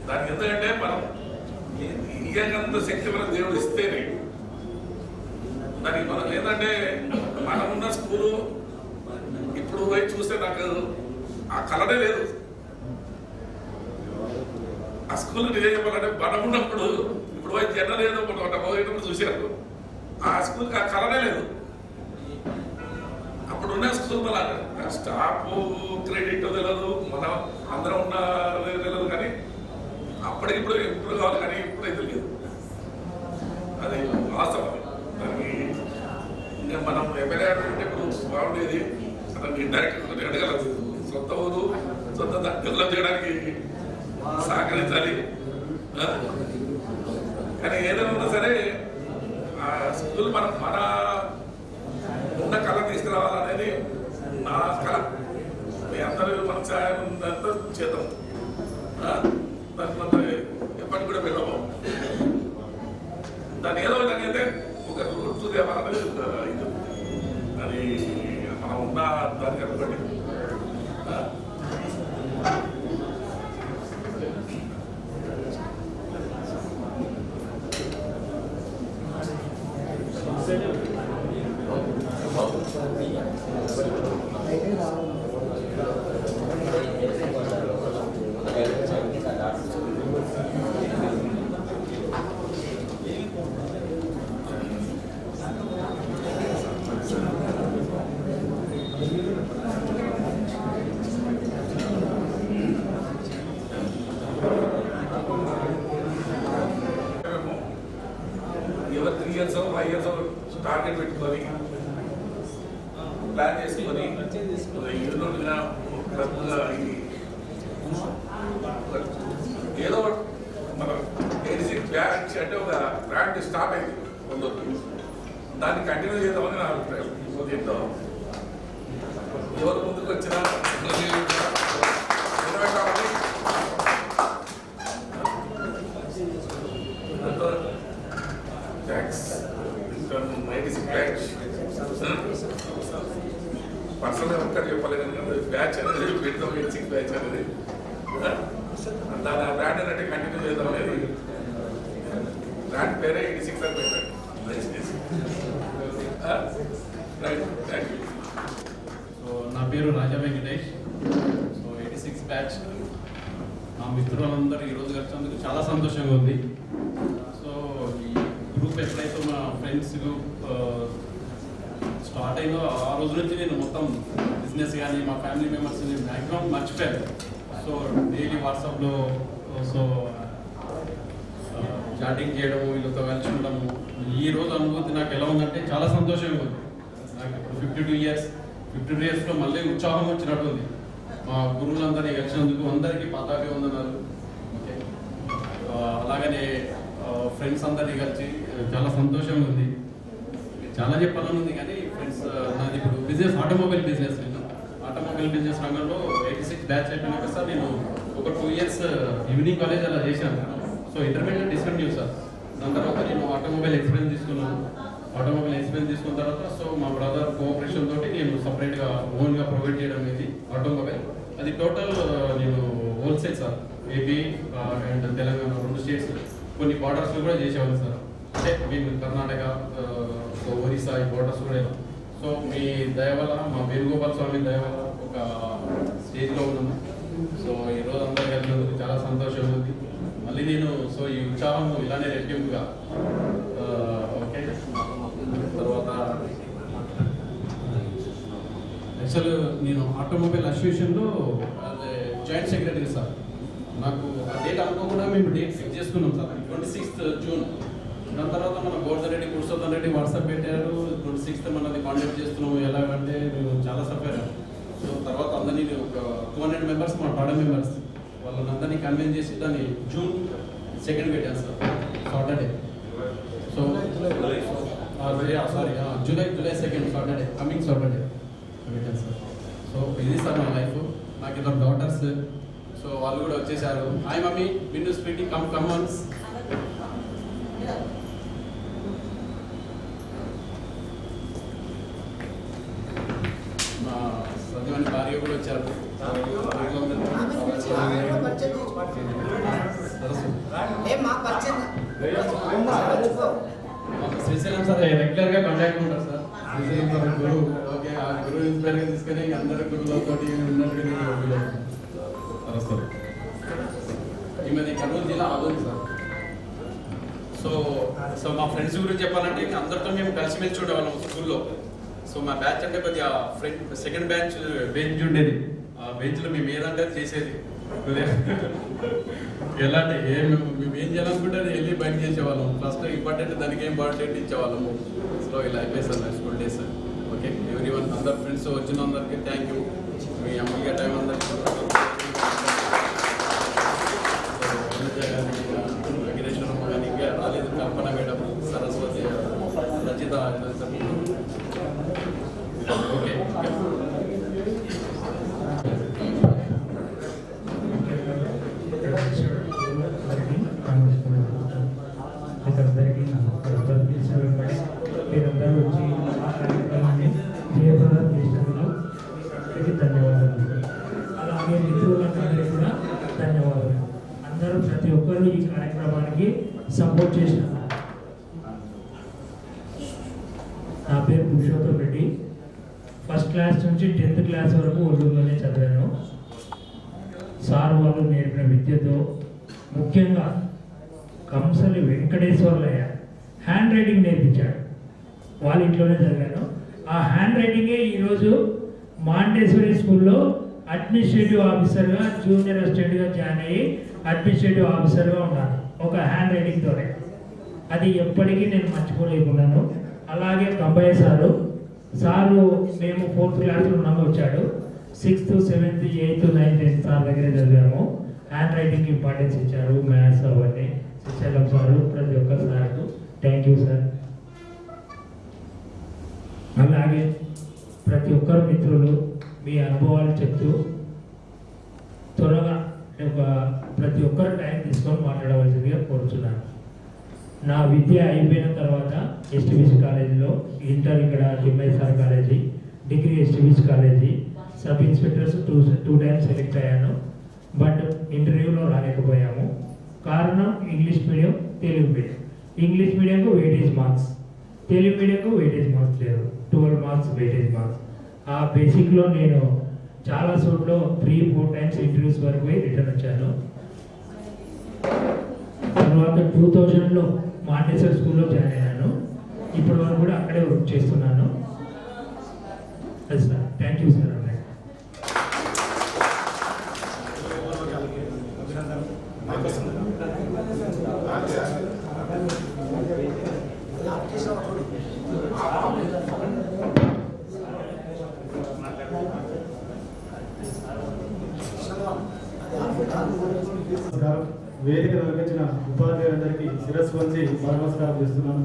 [SPEAKER 8] దానికి ఎందుకంటే మనం ఇయ్యకంత శక్తి మన దేవుడు ఇస్తేనే దానికి మనం ఏంటంటే మనం ఉన్న స్కూలు ఇప్పుడు పోయి చూస్తే నాకు ఆ కలనే లేదు. ఆ స్కూల్ నిజం చెప్పాలంటే మనం ఉన్నప్పుడు ఇప్పుడు పోయి జన లేదు, పోయేటప్పుడు చూశారు ఆ స్కూల్కి ఆ కలనే లేదు. అప్పుడు ఉన్న స్కూల్ మన స్టాఫ్ క్రెడిట్ తెలియదు, మనం అందరం ఉన్న తెలియదు. కానీ అప్పటికిప్పుడు ఇంప్రూవ్ కావాలి, కానీ ఇప్పుడైతే లేదు. అది వాస్తవం. దానికి ఇంకా మనం ఎమ్మెల్యే అంటే ఇప్పుడు బాగుండేది. అతనికి డైరెక్ట్ అడగలదు. సొంత ఊరు సొంత డెవలప్ చేయడానికి సహకరించాలి. కానీ ఏదైనా ఉన్నా సరే ఆ స్కూల్ మన ఉన్న కళ తీసుకురావాలనేది నా కళ. మీ అందరూ మన సాయం అంతా చేద్దాం. దానికి మనం ఎప్పటికి కూడా వెళ్ళము. దాన్ని ఏదో విధంగా అయితే ఒక గుర్తు తేవాలనేది అది మనం ఉన్న దానికి అనుకోండి. ఎవరు 3 years 5 years టార్గెట్ పెట్టుకొని ప్లాన్ చేసుకొని ఏదో మన 86 బ్యాచ్ అంటే ఒక బ్రాండ్ స్టార్ట్ అయింది ముందు. దాన్ని కంటిన్యూ చేద్దామని నా అభిప్రాయం. దీంతో ఎవరు ముందుకు వచ్చినా పర్సనల్గా ఒక్కటి చెప్పలేదు. బ్యాచ్ అనేది పెడతాం, 86 బ్యాచ్ అనేది దాని ఆ బ్రాండ్ అనేది కంటిన్యూ చేద్దాం అనేది బ్రాండ్ పేరే 86 అని పెట్టాడు. Thank you.
[SPEAKER 9] సో నా పేరు రాజా వెంకటేష్. సో 86 బ్యాచ్ నా మిత్రులందరూ ఈరోజు కలిసినందుకు చాలా సంతోషంగా ఉంది. ఫ్రెండ్స్ స్టార్ట్ అయిన ఆ రోజు నుంచి నేను మొత్తం బిజినెస్ కానీ మా ఫ్యామిలీ మెంబర్స్ని మ్యాక్సిమం మర్చిపోయాను. సో డైలీ వాట్సాప్లో సో చాటింగ్ చేయడము, వీళ్ళతో కలిసి ఉండడము. ఈ రోజు అనుభూతి నాకు ఎలా ఉందంటే చాలా సంతోషంగా ఉంది. నాకు ఇప్పుడు 52 ఇయర్స్లో మళ్ళీ ఉత్సాహం వచ్చినట్టు ఉంది. మా గురువులందరినీ కలిసినందుకు అందరికీ పతాకే వందనాలు. ఓకే, అలాగనే ఫ్రెండ్స్ అందరినీ కలిసి చాలా సంతోషంగా ఉంది. చాలా చెప్పాలని ఉంది కానీ ఫ్రెండ్స్, నాది ఇప్పుడు బిజినెస్ ఆటోమొబైల్ బిజినెస్. నేను ఆటోమొబైల్ బిజినెస్ రంగంలో 86 బ్యాచ్ అయిపోయినాక సార్ నేను ఒక 2 ఇయర్స్ ఈవినింగ్ కాలేజ్ అలా చేశాను. So intermediate discontinue sir. దాని తర్వాత నేను ఆటోమొబైల్ ఎక్స్పీరియన్స్ తీసుకున్నాను. ఆటోమొబైల్ ఎక్స్పీరియన్స్ తీసుకున్న తర్వాత సో మా బ్రదర్ కోఆపరేషన్ తోటి నేను సపరేట్గా ఓన్గా ప్రొవైడ్ చేయడం అనేది ఆటోమొబైల్. అది టోటల్ నేను wholesale sir. AP and Telangana 2 states, కొన్ని బార్డర్స్లో కూడా చేసేవాళ్ళు సార్. అంటే మేము కర్ణాటక, ఒరిస్సా ఈ బార్డర్స్ కూడా. సో మీ దయ వల్ల, మా వేణుగోపాల స్వామి దయ వల్ల ఒక స్టేజ్లో ఉన్నాము. సో ఈరోజు అందరూ కలిసినందుకు చాలా సంతోషంగా ఉంది. మళ్ళీ నేను సో ఈ ఉత్సాహం ఇలానే రెట్టింపుగా ఓకే. తర్వాత యాక్చువల్ నేను ఆటోమొబైల్ అసోసియేషన్లో జాయింట్ సెక్రటరీ సార్. నాకు ఆ డేట్ అనుకోకుండా మేము డేట్ ఫిక్స్ చేసుకున్నాం సార్, 26th జూన్. దాని తర్వాత మన గోవర్ధన్ పురుషోత్తమ్ రెడ్డి వాట్సాప్ పెట్టారు, 26th మనది కాంటాక్ట్ చేస్తున్నాము. ఎలాగంటే మేము చాలా సఫర్. సో తర్వాత అందరినీ ఒక 200 మెంబర్స్ మా టాడా మెంబర్స్ వాళ్ళని అందరినీ కన్విన్స్ చేసి దాన్ని June 2 పెట్టాను sir, Saturday. So sorry July 2 Saturday, coming Saturday పెట్టాను సార్. సో ఇది సార్ నా లైఫ్. నాకు 2 డాటర్స్. సో వాళ్ళు కూడా వచ్చేసారు. హాయ్ మమ్మీ, విండో స్పీటీ కమ్ వన్స్. మా సత్యమైన భార్య కూడా వచ్చారు. శ్రీశైలం సార్ రెగ్యులర్గా కాంటాక్ట్ ఉంటారు సార్. శ్రీశైలం సార్ గురువు. ఓకే, ఆ గురువు ఇన్స్పైర్గా తీసుకొని అందరి గురువులతో ఉన్నట్టుగా సార్. ఈమెది కర్నూలు జిల్లా ఆదోని సార్. సో మా ఫ్రెండ్స్ గురించి చెప్పాలంటే అందరితో మేము కలిసిమెలిసి ఉండేవాళ్ళం స్కూల్లో. సో మా బ్యాచ్ అంటే కొద్దిగా సెకండ్ బ్యాచ్ బెంచ్ ఉండేది. ఆ బెంచ్లో మేము ఏదంటే చేసేది. ఎలాంటి మేము ఏం చేయాలనుకుంటే వెళ్ళి బయట చేసేవాళ్ళం. ఫస్ట్ ఇంపార్టెంట్ దానికి ఏం ఇంపార్టెంట్ ఇచ్చేవాళ్ళము. సో ఇలా అయిపోయి సార్ నా స్కూల్ డేస్. ఓకే, ఎవ్రీవన్ అందరు ఫ్రెండ్స్ వచ్చిన అందరికీ థ్యాంక్ యూ. మీ అమ్మగా టైం అందరికీ వెంకటేశ్వరమ్మ కానీ ఇంకా రాలేదు, కల్పన మేడం, సరస్వతి, రచిత. ఓకే,
[SPEAKER 10] మీరందరికీ నమస్కారం. మీరందరూ వచ్చి ఆ కార్యక్రమాన్ని జయప్రదం చేసినందుకు ధన్యవాదాలు. అలాగే మిత్రులందరికీ కూడా ధన్యవాదాలు. అందరూ ప్రతి ఒక్కరూ ఈ కార్యక్రమానికి సపోర్ట్ చేసినారు. నా పేరు పురుషోత్తమ్ రెడ్డి. ఫస్ట్ క్లాస్ నుంచి 10th క్లాస్ వరకు ఒళ్ళూరులోనే చదివాను. సార్ వాళ్ళు నేర్పిన విద్యతో ముఖ్యంగా కంసలి వెంకటేశ్వర్లయ్య హ్యాండ్ రైటింగ్ నేర్పించాడు. వాళ్ళ ఇంట్లోనే చదివాను. ఆ హ్యాండ్ రైటింగే ఈరోజు మాంటేశ్వరి స్కూల్లో అడ్మినిస్ట్రేటివ్ ఆఫీసర్గా, జూనియర్ అసిస్టెంట్గా జాయిన్ అయ్యి అడ్మినిస్ట్రేటివ్ ఆఫీసర్గా ఉన్నాను ఒక హ్యాండ్ రైటింగ్తోనే. అది ఎప్పటికీ నేను మర్చిపోలేకున్నాను. అలాగే కంబయ్య సారు మేము 4th క్లాస్లో ఉన్నాము, వచ్చాడు. 6th, 7th, 8th, 9th, 10th sir దగ్గరే చదివాము. హ్యాండ్ రైటింగ్ ఇంపార్టెన్స్ ఇచ్చారు, మ్యాథ్స్ అవన్నీ. శ్రీశైలం సారు, ప్రతి ఒక్క సార్కు థ్యాంక్ యూ సార్. అలాగే ప్రతి ఒక్కరు మిత్రులు మీ అనుభవాలు చెప్తూ త్వరగా ప్రతి ఒక్కరు టైం తీసుకొని మాట్లాడవలసిందిగా కోరుతున్నాను. నా విద్య అయిపోయిన తర్వాత ఎస్టీబీసీ కాలేజీలో, ఇంటర్ ఇక్కడ టిమ్ఐసార్ college, degree STBC college, sub inspectors 2 times select అయ్యాను. బట్ ఇంటర్వ్యూలో రాలేకపోయాము. కారణం English medium, Telugu medium. English మీడియంకు వెయిటేజ్ మార్క్స్, తెలుగు మీడియంకు వెయిటేజ్ మార్క్స్ లేదు. 12 marks వెయిటేజ్ మార్క్స్. ఆ బేసిక్లో నేను చాలా చోట్ల 3-4 times ఇంటర్వ్యూస్ వరకు పోయి రిటర్న్ వచ్చాను. తర్వాత 2000లో మాంటేశ్వరి స్కూల్లో జాయిన్ అయ్యాను. ఇప్పటి వరకు కూడా అక్కడే వర్క్ చేస్తున్నాను. అది సార్. Thank you sir.
[SPEAKER 7] వేదిక నిర్వహించిన ఉపాధ్యాయులందరికీ శిరస్సు వంచి నమస్కారం చేస్తున్నాను.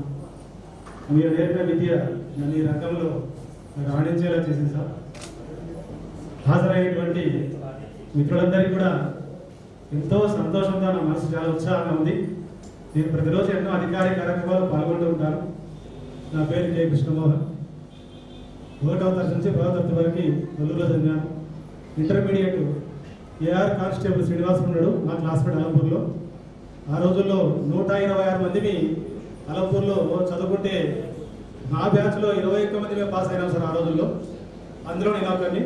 [SPEAKER 7] మీరు నేర్పిన విద్య నన్ను ఈ రంగంలో రాణించేలా చేసింది సార్. హాజరైనటువంటి మిత్రులందరికీ కూడా ఎంతో సంతోషంగా, నా మనసు చాలా ఉత్సాహంగా ఉంది. నేను ప్రతిరోజు ఎన్నో అధికారిక కార్యక్రమాలు పాల్గొంటూ ఉంటాను. నా పేరు కే కృష్ణమోహన్. 1వ తరగతి నుంచి 10వ తరగతి వరకు నెల్లూరులో చదివాను. ఇంటర్మీడియట్ ఏఆర్ కానిస్టేబుల్ శ్రీనివాస్ ఉన్నాడు మా క్లాస్మేట్ అలంపూర్లో. ఆ రోజుల్లో 126 మందిని అలంపూర్లో చదువుకుంటే మా బ్యాచ్లో 21 మంది పాస్ అయినాం సార్ ఆ రోజుల్లో. అందులో నేను ఒకరిని.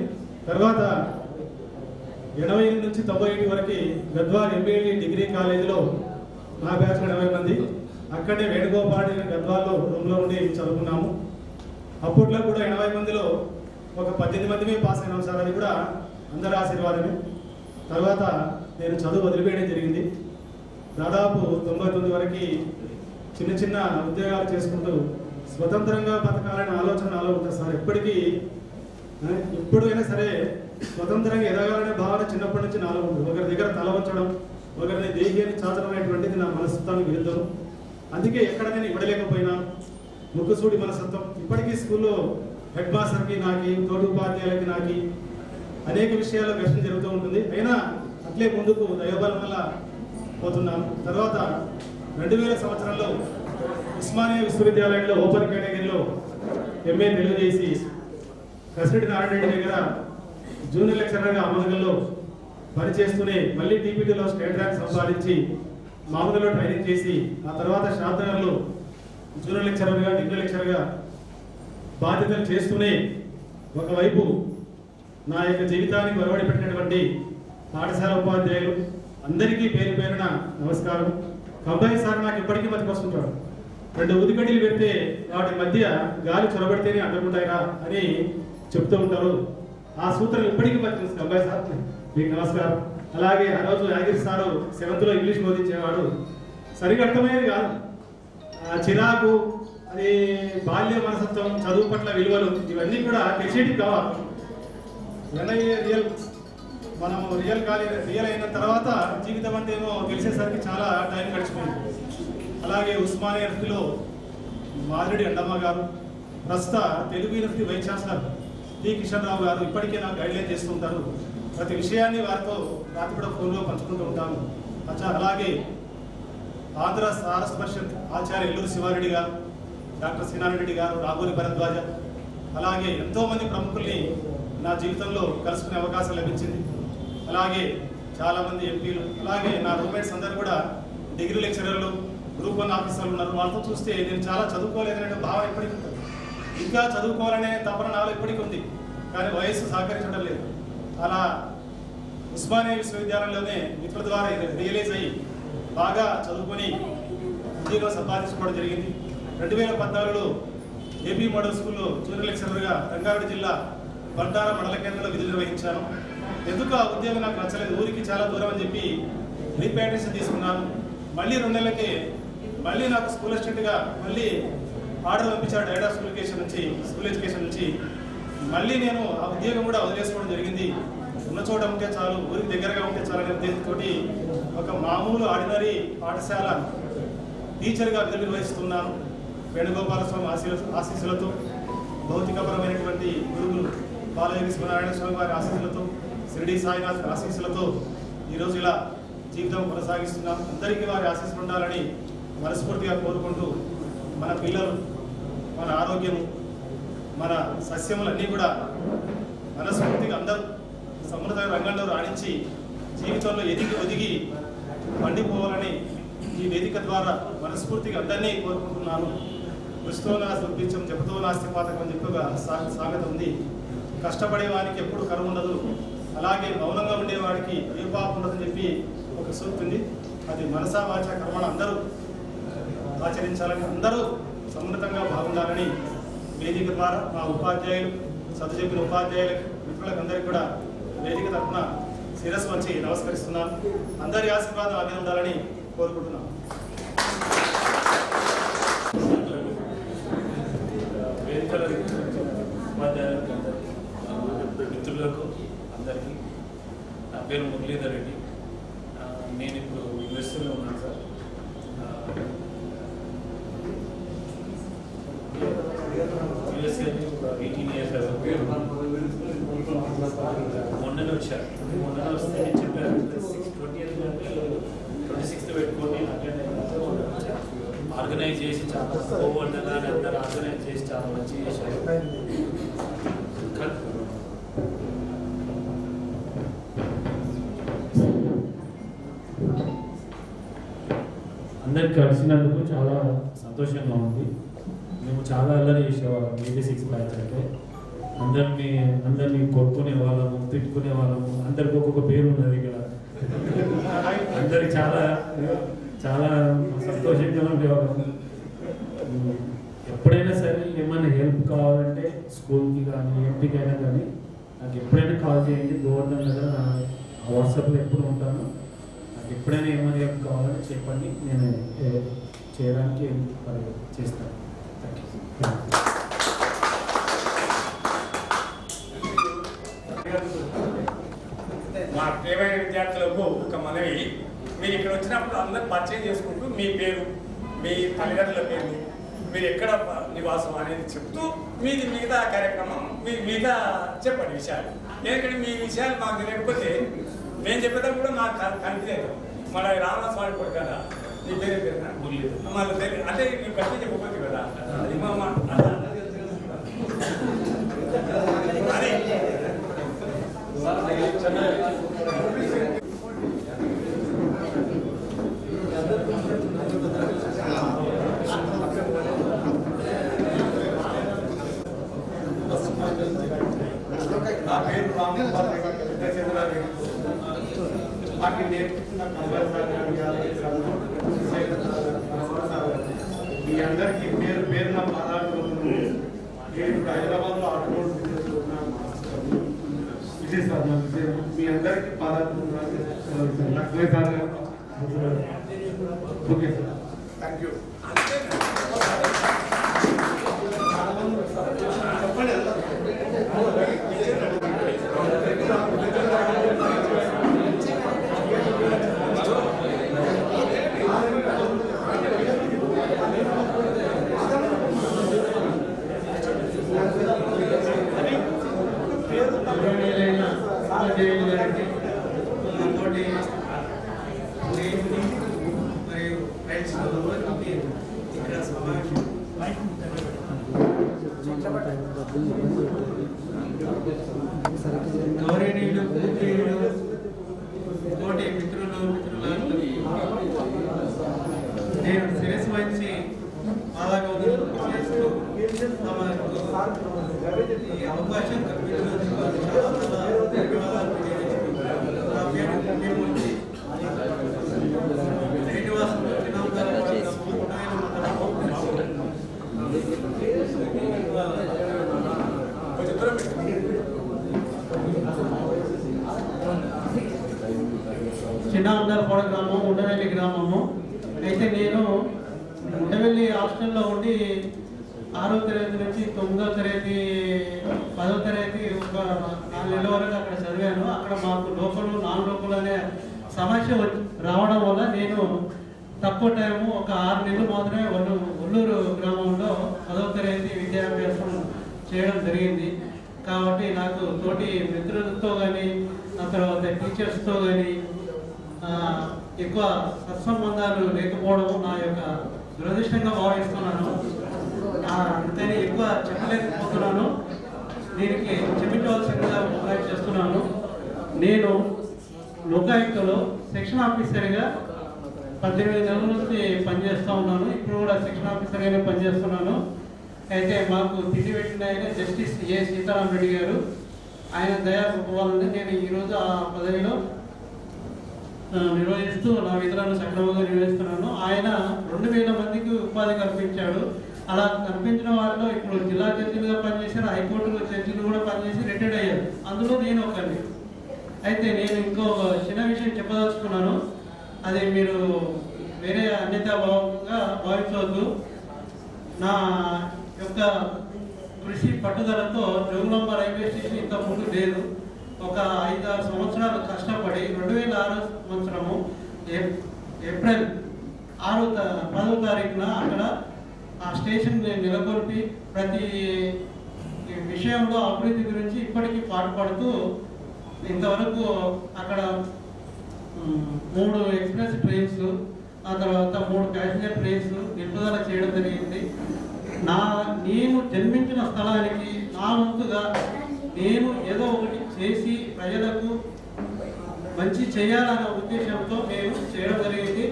[SPEAKER 7] తర్వాత 88 నుంచి 91 వరకు గద్వాల్ ఎంబీఏ డిగ్రీ కాలేజీలో మా బ్యాచ్ 80 మంది. అక్కడే వేణుగోపాల్ గద్వాల్లో రూమ్లో ఉండి చదువుకున్నాము. అప్పట్లో కూడా 80 మందిలో ఒక 18 మంది పాస్ అయినాం సార్. అది కూడా అందరి ఆశీర్వాదమే. తర్వాత నేను చదువు వదిలిపెట్టడం జరిగింది. దాదాపు 99 వరకు చిన్న చిన్న ఉద్యోగాలు చేసుకుంటూ స్వతంత్రంగా బతకాలనే ఆలోచన నాలో ఉంటుంది సార్. ఎప్పుడైనా సరే స్వతంత్రంగా ఎదగాలనే భావన చిన్నప్పటి నుంచి నాలో ఉంటుంది. ఒకరి దగ్గర తల వంచడం, ఒకరిని దేహ్యాన్ని చాచడం అనేటువంటిది నా మనస్తత్వానికి విరుద్ధం. అందుకే ఎక్కడ నేను ఇవ్వలేకపోయినా ముక్కుసూడి మనస్తత్వం. ఇప్పటికీ స్కూల్లో హెడ్ మాస్టర్కి నాకి, తోటి ఉపాధ్యాయులకి నాకి అనేక విషయాల్లో ఘర్షణ జరుగుతూ ఉంటుంది. అయినా అట్లే ముందుకు దైవబలం వల్ల పోతున్నాను. తర్వాత 2000 సంవత్సరంలో ఉస్మానియా విశ్వవిద్యాలయంలో ఓపెన్ కేటగిరీలో ఎంఏ తెలుగు చేసి కసిరెడ్డి నారాయణ రెడ్డి దగ్గర జూనియర్ లెక్చరర్గా అమలుగల్లో పనిచేస్తూనే మళ్ళీ టీపీటీలో స్టేట్ ర్యాంక్ సంపాదించి మామూలుగా ట్రైనింగ్ చేసి ఆ తర్వాత శాంతనగర్లో జూనియర్ లెక్చరర్గా, డిగ్రీ లెక్చరర్గా బాధ్యతలు చేస్తూనే ఒకవైపు నా యొక్క జీవితానికి ఒరవడి పెట్టినటువంటి పాఠశాల ఉపాధ్యాయులు అందరికీ పేరు పేరున నమస్కారం. కంబాయి సార్ నాకు ఇప్పటికీ మతికొస్తుంటాడు. 2 ఉదికడ్డీలు పెడితే వాటి మధ్య గాలి చొరబడితేనే అడ్డుకుంటాయిరా అని చెప్తూ ఉంటారు. ఆ సూత్రం ఇప్పటికీ మతికొస్తుంది. కంబాయి సార్ మీకు నమస్కారం. అలాగే ఆ రోజు యాగిరి సారు 7th లో ఇంగ్లీష్ బోధించేవాడు. సరిగా అర్థమయ్యేది కాదు. చిరాకు, అది బాల్య మనసత్వం, చదువు పట్ల విలువలు ఇవన్నీ కూడా తెలిసేటి కావాలి. మనం రియల్ అయిన తర్వాత జీవితం అంటే ఏమో తెలిసేసరికి చాలా టైం గడిచిపోయింది. అలాగే ఉస్మానియా యూనివర్సిటీలో మాదిరెడ్డి అండమ్మ గారు, ప్రస్తుత Telugu university vice chancellor T Kishan Rao గారు ఇప్పటికే నాకు గైడ్లైన్ చేస్తుంటారు. ప్రతి విషయాన్ని వారితో రాత్రి కూడా ఫోన్లో పంచుకుంటూ ఉంటాను. అలాగే ఆంధ్ర సారస్ పరిషత్ ఆచార్య ఎల్లూరు శివారెడ్డి గారు, డాక్టర్ శ్రీనారాయణ గారు, రాఘోరి భరద్వాజ, అలాగే ఎంతోమంది ప్రముఖుల్ని నా జీవితంలో కలుసుకునే అవకాశం లభించింది. అలాగే చాలామంది ఎంపీలు, అలాగే నా రూమ్మేట్స్ అందరూ కూడా డిగ్రీ లెక్చరర్లు, గ్రూప్ 1 ఆఫీసర్లు ఉన్నారు. వాళ్ళతో చూస్తే నేను చాలా చదువుకోలేదనే భావన ఇప్పటికీ ఉంటుంది. ఇంకా చదువుకోవాలనే తపన నాలో ఇప్పటికీ ఉంది, కానీ వయస్సు సహకరించడం లేదు. అలా ఉస్మానియా విశ్వవిద్యాలయంలోనే మిత్రుల ద్వారా రియలైజ్ అయ్యి బాగా చదువుకొని ఉద్యోగం సంపాదించుకోవడం జరిగింది. 2014లో ఏపీ మోడల్ స్కూల్లో జూనియర్ లెక్చరర్గా రంగారెడ్డి జిల్లా బంటారా మండల కేంద్రంలో విధులు నిర్వహించాను. ఎందుకు ఆ ఉద్యోగం నాకు నచ్చలేదు, ఊరికి చాలా దూరం అని చెప్పి రీపాట్రియేషన్ తీసుకున్నాను. మళ్ళీ 2 నెలలకే మళ్ళీ నాకు స్కూల్ అసిస్టెంట్గా మళ్ళీ ఆర్డర్ పంపించాడు డైరెక్టర్ స్కూల్ ఎడ్యుకేషన్ నుంచి. మళ్ళీ నేను ఆ ఉద్యోగం కూడా వదిలేసుకోవడం జరిగింది. ఉన్న చోట ఉంటే చాలు, ఊరికి దగ్గరగా ఉంటే చాలు అనే ఉద్దేశంతో ఒక మామూలు ఆర్డినరీ పాఠశాల టీచర్గా విధులు నిర్వహిస్తున్నాను. వేణుగోపాల స్వామి ఆశీస్సులతో, భౌతికపరమైనటువంటి గురువులు బాలయోగి శివనారాయణ స్వామి వారి ఆశీస్సులతో, షిరిడి సాయినాథ్ ఆశీస్సులతో ఈరోజు ఇలా జీవితం కొనసాగిస్తున్నాం. అందరికీ వారి ఆశీస్సులు ఉండాలని మనస్ఫూర్తిగా కోరుకుంటూ, మన పిల్లలు, మన ఆరోగ్యం, మన సస్యములన్నీ కూడా మనస్ఫూర్తిగా అందరూ సమృద్ధ రంగంలో రాణించి జీవితంలో ఒదిగి పండిపోవాలని ఈ వేదిక ద్వారా మనస్ఫూర్తిగా అందరినీ కోరుకుంటున్నాను. కృషితో నాస్తి ఉద్భించం, జపతో నాస్తి పాతకం అని చెప్పి ఒక సామెత ఉంది. కష్టపడే వారికి ఎప్పుడు కరువు ఉండదు, అలాగే మౌనంగా ఉండేవాడికి ఏ పాపం ఉండదని చెప్పి ఒక సూక్తి ఉంది. అది మనసా వాచ కర్మణ అందరూ ఆచరించాలని, అందరూ సమున్నతంగా బాగుండాలని వేదిక ద్వారా మా ఉపాధ్యాయులు చదువు చెప్పిన ఉపాధ్యాయులకు మిత్రులకు అందరికీ కూడా వేదిక తరఫున శిరస్సు వంచి నమస్కరిస్తున్నాను. అందరి ఆశీర్వాదం అదే ఉండాలని కోరుకుంటున్నాను.
[SPEAKER 11] మిత్రులకు అందరికీ నా పేరు మురళీధర్ రెడ్డి. నేను ఇప్పుడు యూఎస్ఏలో ఉన్నాను సార్. యూఎస్ఏ 18 years మొన్ననే వచ్చారు. మొన్ననే వస్తే నేను చెప్పాను 26th పెట్టుకొని అటెండ్ అయినా ఆర్గనైజ్ చేసి చాలా కోవర్డ్గా అందరూ ఆర్గనైజ్ చేసి చాలా మంచిగా చేశారు. అందరికి కలిసినందుకు చాలా సంతోషంగా ఉంది. మేము చాలా అల్లరి చేసేవాళ్ళం 86 బ్యాచ్ అంటే. అందరినీ కొట్టుకునే వాళ్ళము, తిట్టుకునే వాళ్ళము. అందరికి ఒక్కొక్క పేరు ఉన్నది ఇక్కడ. అందరికి చాలా చాలా సంతోషంగా ఉండేవాళ్ళము. ఎప్పుడైనా సరే ఏమైనా హెల్ప్ కావాలంటే స్కూల్కి కానీ ఎంపీకైనా కానీ నాకు ఎప్పుడైనా కాల్ చేయండి. గవర్నర్ దగ్గర వాట్సాప్లో ఎప్పుడు ఉంటాను. నాకు ఎప్పుడైనా ఏమైనా హెల్ప్ కావాలంటే చెప్పండి, నేను చేయడానికి చేస్తాను.
[SPEAKER 12] మా ప్రియమైన విద్యార్థులకు ఒక మనవి, మీరు ఇక్కడ వచ్చినప్పుడు అందరూ పరిచయం చేసుకుంటూ మీ పేరు, మీ తల్లిదండ్రుల పేరు, మీరు ఎక్కడ నివాసం అనేది చెప్తూ మీది మిగతా కార్యక్రమం మిగతా చెప్పండి విషయాలు. ఎందుకంటే మీ విషయాలు మాకు తెలియకపోతే మేము చెప్పేటప్పుడు కూడా మాకు కన్ఫ్యూజ్ అవుతాం. మన రామస్వామి కూడా కదా నీ పేరు పేరునా మళ్ళీ తెలియదు అంటే నీకు కట్టి చెప్పకపోతే కదా అది మా అదే
[SPEAKER 7] నా పేరు రామగోపాల్ మాకు నేర్పించిన మీ అందరికీ పేరు పేరున పాదాలు. నేను ఇప్పుడు హైదరాబాద్లో ఆటోమోట్ బిజినెస్ ఉన్నాను. విజయ్ సార్ నా విజయ్ మీ అందరికీ పాదాలు Lakshmi sir. Okay sir, thank you.
[SPEAKER 2] గౌరవనీయులు తోటి మిత్రులందరికీ నేను శిరస్సు వంచి పాదాభివందనం చేస్తూ తమకు ఈ అవకాశం కల్పించినందుకు చాలా ధన్యవాదాలు తెలియజేస్తున్నాను. నా పేరు ముఖ్యమంత్రి శ్రీనివాస్ చిన్నాందరపొడ గ్రామం, ఉండవెల్లి గ్రామము. అయితే నేను ఉండవెల్లి హాస్టల్లో ఉండి 6వ తరగతి నుంచి 9వ తరగతి 10వ తరగతి ఒక 4 నెలల వరకు అక్కడ చదివాను. అక్కడ మాకు లోకలు నాన్ లోకలు అనే సమస్య రావడం వల్ల నేను తక్కువ టైము ఒక 6 నెలలు మాత్రమే ఒల్లూరు గ్రామంలో 10వ తరగతి విద్యాభ్యాసం చేయడం జరిగింది. కాబట్టి నాకు తోటి మిత్రులతో కానీ ఆ తర్వాత టీచర్స్తో కానీ ఎక్కువ సత్సంబంధాలు లేకపోవడం నా యొక్క దురదృష్టంగా భావిస్తున్నాను. అంతేనే ఎక్కువ చెప్పలేకపోతున్నాను. దీనికి చెప్పించవలసిందిగా ప్రయత్నం చేస్తున్నాను. నేను లోకాయుక్తలో సెక్షన్ ఆఫీసర్గా 18 నెలల నుంచి పనిచేస్తూ ఉన్నాను. ఇప్పుడు కూడా సెక్షన్ ఆఫీసర్గానే పనిచేస్తున్నాను. అయితే మాకు తిండి పెట్టిన ఆయన జస్టిస్ ఏ సీతారాం రెడ్డి గారు, ఆయన దయాభావాలని నేను ఈరోజు ఆ పదవిలో నిర్వహిస్తూ నా విధులను సక్రమంగా నిర్వహిస్తున్నాను. ఆయన 2000 మందికి ఉపాధి కల్పించాడు. అలా కనిపించిన వారిలో ఇప్పుడు జిల్లా జడ్జిలుగా పనిచేశారు, హైకోర్టులో జడ్జిలు కూడా పనిచేసి రిటైర్డ్ అయ్యారు. అందులో నేను ఒకరిని. అయితే నేను ఇంకో చిన్న విషయం చెప్పదలుచుకున్నాను. అది మీరు వేరే అన్యతాభావంగా భావించవద్దు. నా యొక్క కృషి పట్టుదలతో జోగులాంబ రైల్వే స్టేషన్ ఇంత ముందు లేదు. ఒక 5-6 సంవత్సరాలు కష్టపడి 2006 సంవత్సరము ఏప్రిల్ 10వ తారీఖున అక్కడ ఆ స్టేషన్ నెలకొల్పి ప్రతి విషయంలో అభివృద్ధి గురించి ఇప్పటికీ పాటుపడుతూ ఇంతవరకు అక్కడ 3 ఎక్స్ప్రెస్ ట్రైన్స్, ఆ తర్వాత 3 ప్యాసింజర్ ట్రైన్స్ నిలుపుదల చేయడం జరిగింది. నేను జన్మించిన స్థలానికి నా వంతుగా నేను ఏదో ఒకటి చేసి ప్రజలకు మంచి చేయాలన్న ఉద్దేశంతో మేము చేయడం జరిగింది.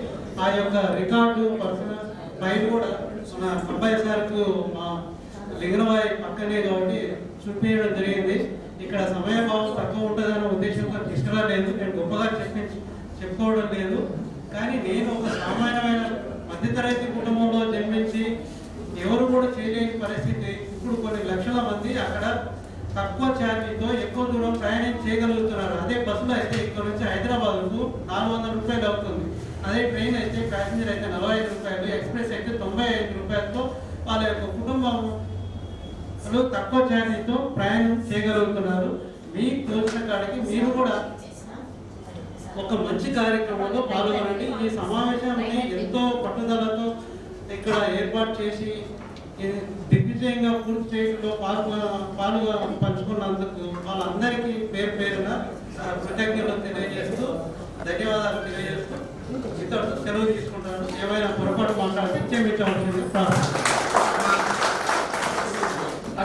[SPEAKER 2] ఆ యొక్క రికార్డు పర్సనల్ ఫైల్ కూడా మన అబ్బాయి సార్కు మా లింగనవాయి పక్కనే కాబట్టి చూపించడం జరిగింది. ఇక్కడ సమయభావం తక్కువ ఉంటుందన్న ఉద్దేశంతో తీసుకురాలేదు. నేను గొప్పగా చెప్పుకోవడం లేదు. కానీ నేను ఒక సామాన్యమైన మధ్యతరగతి కుటుంబంలో జన్మించి ఎవరు కూడా చేయలేని పరిస్థితి. ఇప్పుడు కొన్ని లక్షల మంది అక్కడ తక్కువ ఛార్జీతో ఎక్కువ దూరం ప్రయాణం చేయగలుగుతున్నారు. అదే బస్సులో అయితే ఇక్కడ నుంచి హైదరాబాద్కు 400 రూపాయలు అవుతుంది. అదే ట్రైన్ అయితే ప్యాసింజర్ అయితే 45 రూపాయలు, ఎక్స్ప్రెస్ అయితే 95 రూపాయలతో వాళ్ళ యొక్క కుటుంబంలో తక్కువ ఛార్జీతో ప్రయాణం చేయగలుగుతున్నారు. మీకు తోచిన కాడికి మీరు కూడా ఒక మంచి కార్యక్రమంలో పాల్గొనండి. ఈ సమావేశాన్ని ఎంతో పట్టుదలతో ఇక్కడ ఏర్పాటు చేసి దిగ్విజయంగా పూర్తి చేయడంలో పాలుగా పంచుకున్నందుకు వాళ్ళందరికీ పేరున కృతజ్ఞతలు తెలియజేస్తూ ధన్యవాదాలు తెలియజేస్తూ ఇతరులతో సెలవు తీసుకుంటాను. ఏమైనా పొరపాటు మాట్లాడితే మీకు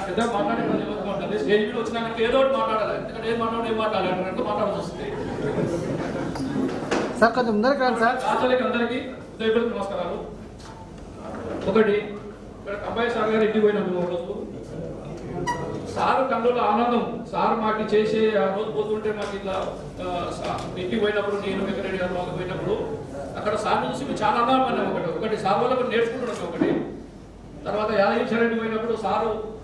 [SPEAKER 13] పెద్ద మాట్లాడే స్టేజ్ మీద వచ్చినాక ఏదో ఒకటి మాట్లాడాలి. ఎందుకంటే ఏం మాట్లాడాలంటే మాట్లాడాల్సి వస్తుంది.
[SPEAKER 6] సార్ కొంచెం ముందరికి రండి సార్.
[SPEAKER 13] అందరికీ నమస్కారాలు. ఒకటి ఇక్కడ అబ్బాయి సార్ గారు ఇంటికి పోయినప్పుడు రోజు సారు కళ్ళలో ఆనందం. సార్ మాకు చేసే ఆ రోజు పోతుంటే మాకు ఇట్లా ఇంటికి పోయినప్పుడు నేను వెంకరెడ్డి గారు మాకు పోయినప్పుడు అక్కడ సార్ చూసి మేము చాలా ఆనందపడినాం. ఒకటి సార్ వల్ల నేర్చుకుంటున్నాం. ఒకటి తర్వాత యాదగిరి రెడ్డి పోయినప్పుడు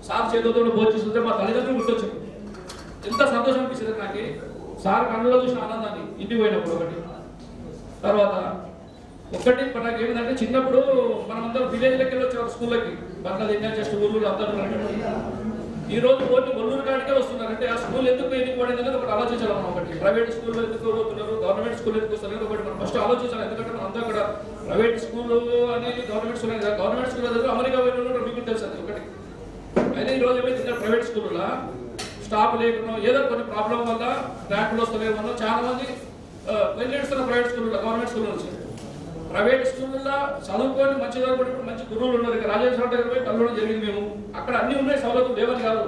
[SPEAKER 13] సార్ చేతులతో భోజిస్తుంటే మా తల్లిదండ్రులు గుర్తొచ్చింది. ఎంత సంతోషం అనిపిస్తుంది నాకు సార్ కళ్ళలో చూసిన ఆనందాన్ని ఇంటికి పోయినప్పుడు. ఒకటి తర్వాత నాకు ఏమిటంటే చిన్నప్పుడు మనమందరం విలేజ్లకి వెళ్ళి వచ్చేవారు స్కూళ్ళకి. బండ్ల తిన్నా జస్ట్ ఊళ్ళో అందరూ. ఈ రోజు ఓన్లీ ఒల్లూరు కాడికే వస్తున్నారంటే ఆ స్కూల్ ఎందుకు పడింది అనేది ఒకటి ఆలోచించాలి. మనం ఒకటి ప్రైవేట్ స్కూల్లో ఎందుకు పోతున్నారు, గవర్నమెంట్ స్కూల్ ఎందుకు వస్తున్నారు ఒకటి మనం ఫస్ట్ ఆలోచించాలి. ఎందుకంటే మనం అంతా అక్కడ ప్రైవేట్ స్కూల్ అనేది గవర్నమెంట్ స్కూల్ అనేది గవర్నమెంట్ స్కూల్ దగ్గర అమెరికా వెళ్ళిన మీకు తెలుసు అది ఒకటి. అయితే ఈ రోజు ఏమైతే ప్రైవేట్ స్కూల్లో స్టాఫ్ లేకుండా ఏదో కొన్ని ప్రాబ్లం వల్ల ర్యాంకులు వస్తలేమన్నా చాలా మంది వెళ్ళేస్తున్నారు ప్రైవేట్ స్కూల్లో గవర్నమెంట్ స్కూల్ నుంచి. ప్రైవేట్ స్కూల్లో చదువుకొని మంచి చదువుకుంటే మంచి గురువులు ఉన్నారు. ఇక్కడ రాజేశ్వర దగ్గర పోయి కలవడం జరిగింది మేము. అక్కడ అన్ని ఉన్నాయి, సౌలభ్యం లేవని కాదు.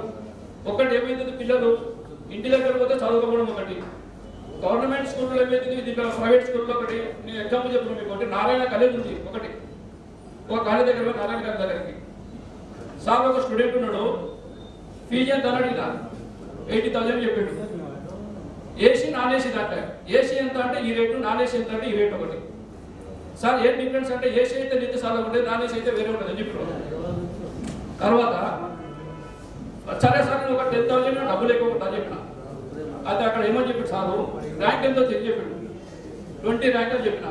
[SPEAKER 13] ఒకటి ఏమైతుంది పిల్లలు ఇంటి దగ్గర పోతే చదువుకోవడం ఒకటి. గవర్నమెంట్ స్కూల్లో ఏమైతుంది దీంట్లో ప్రైవేట్ స్కూల్లో ఒకటి నేను ఎగ్జాంపుల్ చెప్తున్నాను మీకు. ఒకటి నారాయణ కాలేజ్ ఉంది. ఒకటి ఒక కాలేజ్ దగ్గర నారాయణ కాలేజ్ దగ్గరికి సార్ ఒక స్టూడెంట్ ఉన్నాడు. ఫీజు ఎంత అడిగినా 80,000 చెప్పాడు. ఏసీ నాన్ ఏసీ దాంట్లో ఏసీ ఎంత అంటే ఈ రేటు, నాన్ ఏసీ ఎంత అంటే ఈ రేటు. ఒకటి సార్ ఏం డిఫరెన్స్ అంటే ఏసీ అయితే నిత్య సార్లు ఉంటుంది, నాన్ ఏసీ అయితే వేరే ఉంటుంది అని చెప్పారు. తర్వాత సరే సార్ నేను ఒక 10,000 డబ్బులు ఎక్కువ ఉంటుంది అని చెప్పిన. అయితే అక్కడ ఏమని చెప్పాడు సారు, ర్యాంక్ ఎంతో చెప్పాడు. 20 ర్యాంక్ అని చెప్పిన.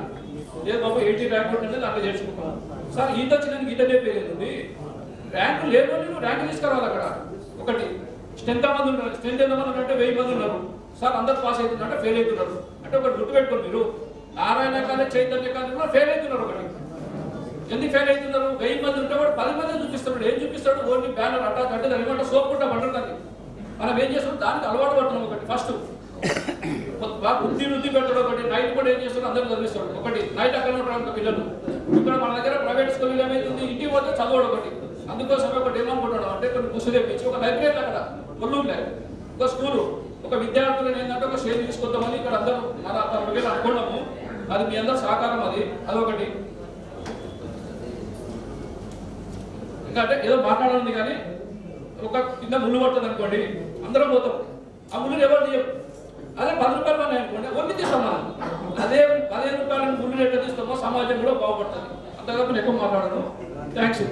[SPEAKER 13] లేదు బాబు 80 ర్యాంక్ ఉంటుంది దాంట్లో చేర్చుకుంటాను. సార్ ఈత వచ్చిన ఈత నేర్పేది ర్యాంకు లేదు, నువ్వు ర్యాంక్ తీసుకురావాలి. అక్కడ ఒకటి స్ట్రెంత్ ఎంతమంది ఉన్నారు, స్ట్రెంత్ ఎంతమంది అంటే 1000 మంది ఉన్నారు. సార్ అందరు పాస్ అవుతుందంటే ఫెయిల్ అవుతున్నారు. అంటే ఒకటి గుర్తుపెట్టుకోండి మీరు, నారాయణ కాలేజ్ చైతన్య కాలేజ్ కూడా ఫెయిల్ అవుతున్నారు. ఒకటి ఎందుకు ఫెయిల్ అవుతున్నారు? 1000 మంది ఉంటే వాడు 10 మంది చూపిస్తున్నాడు. ఏం చూపిస్తాడు? ఓన్లీ బ్యానర్ అటాచ్ అంటే దాని ఏమంటే సోప్ ఉంటా పడుతుంది. మనం ఏం చేస్తున్నాం దానికి అలవాటు పడుతున్నాం. ఒకటి ఫస్ట్ వృద్ధి పెట్టడం. ఒకటి నైట్ కూడా ఏం చేస్తున్నాడు అందరూ చదివిస్తాడు. ఒకటి నైట్ అక్కడ ఉంటారు పిల్లలు. ఇక్కడ మన దగ్గర ప్రైవేట్ స్కూల్ ఏమైతుంది ఇంటికి పోతే చదవడం. ఒకటి అందుకోసమే ఒకటి ఏమనుకుంటాడు అంటే కొన్ని బుక్స్ తెప్పించి ఒక లైబ్రరీ అక్కడ ఒళ్ళూరులే ఒక స్కూలు ఒక విద్యార్థులను ఏంటంటే ఒక స్టేజ్ తీసుకొద్దామని ఇక్కడ అందరూ మన 60,000 అనుకున్నాము. అది మీ అందరూ సహకారం. అదొకటి. ఇంకా అంటే ఏదో మాట్లాడాలి కానీ ఒక కింద ముళ్ళు పడుతుంది అనుకోండి, అందరం పోతాం. ఆ ముళ్ళు ఎవరు తీయం. అదే 10 రూపాయలు ఉన్నాయి అనుకోండి, ఒళ్ళు తీస్తాం మనం. అదే 15 రూపాయలను ముళ్ళు ఎట్లా తీస్తామో సమాజం కూడా బాగుపడుతుంది. అంతగా ఎక్కువ మాట్లాడను. థ్యాంక్స్.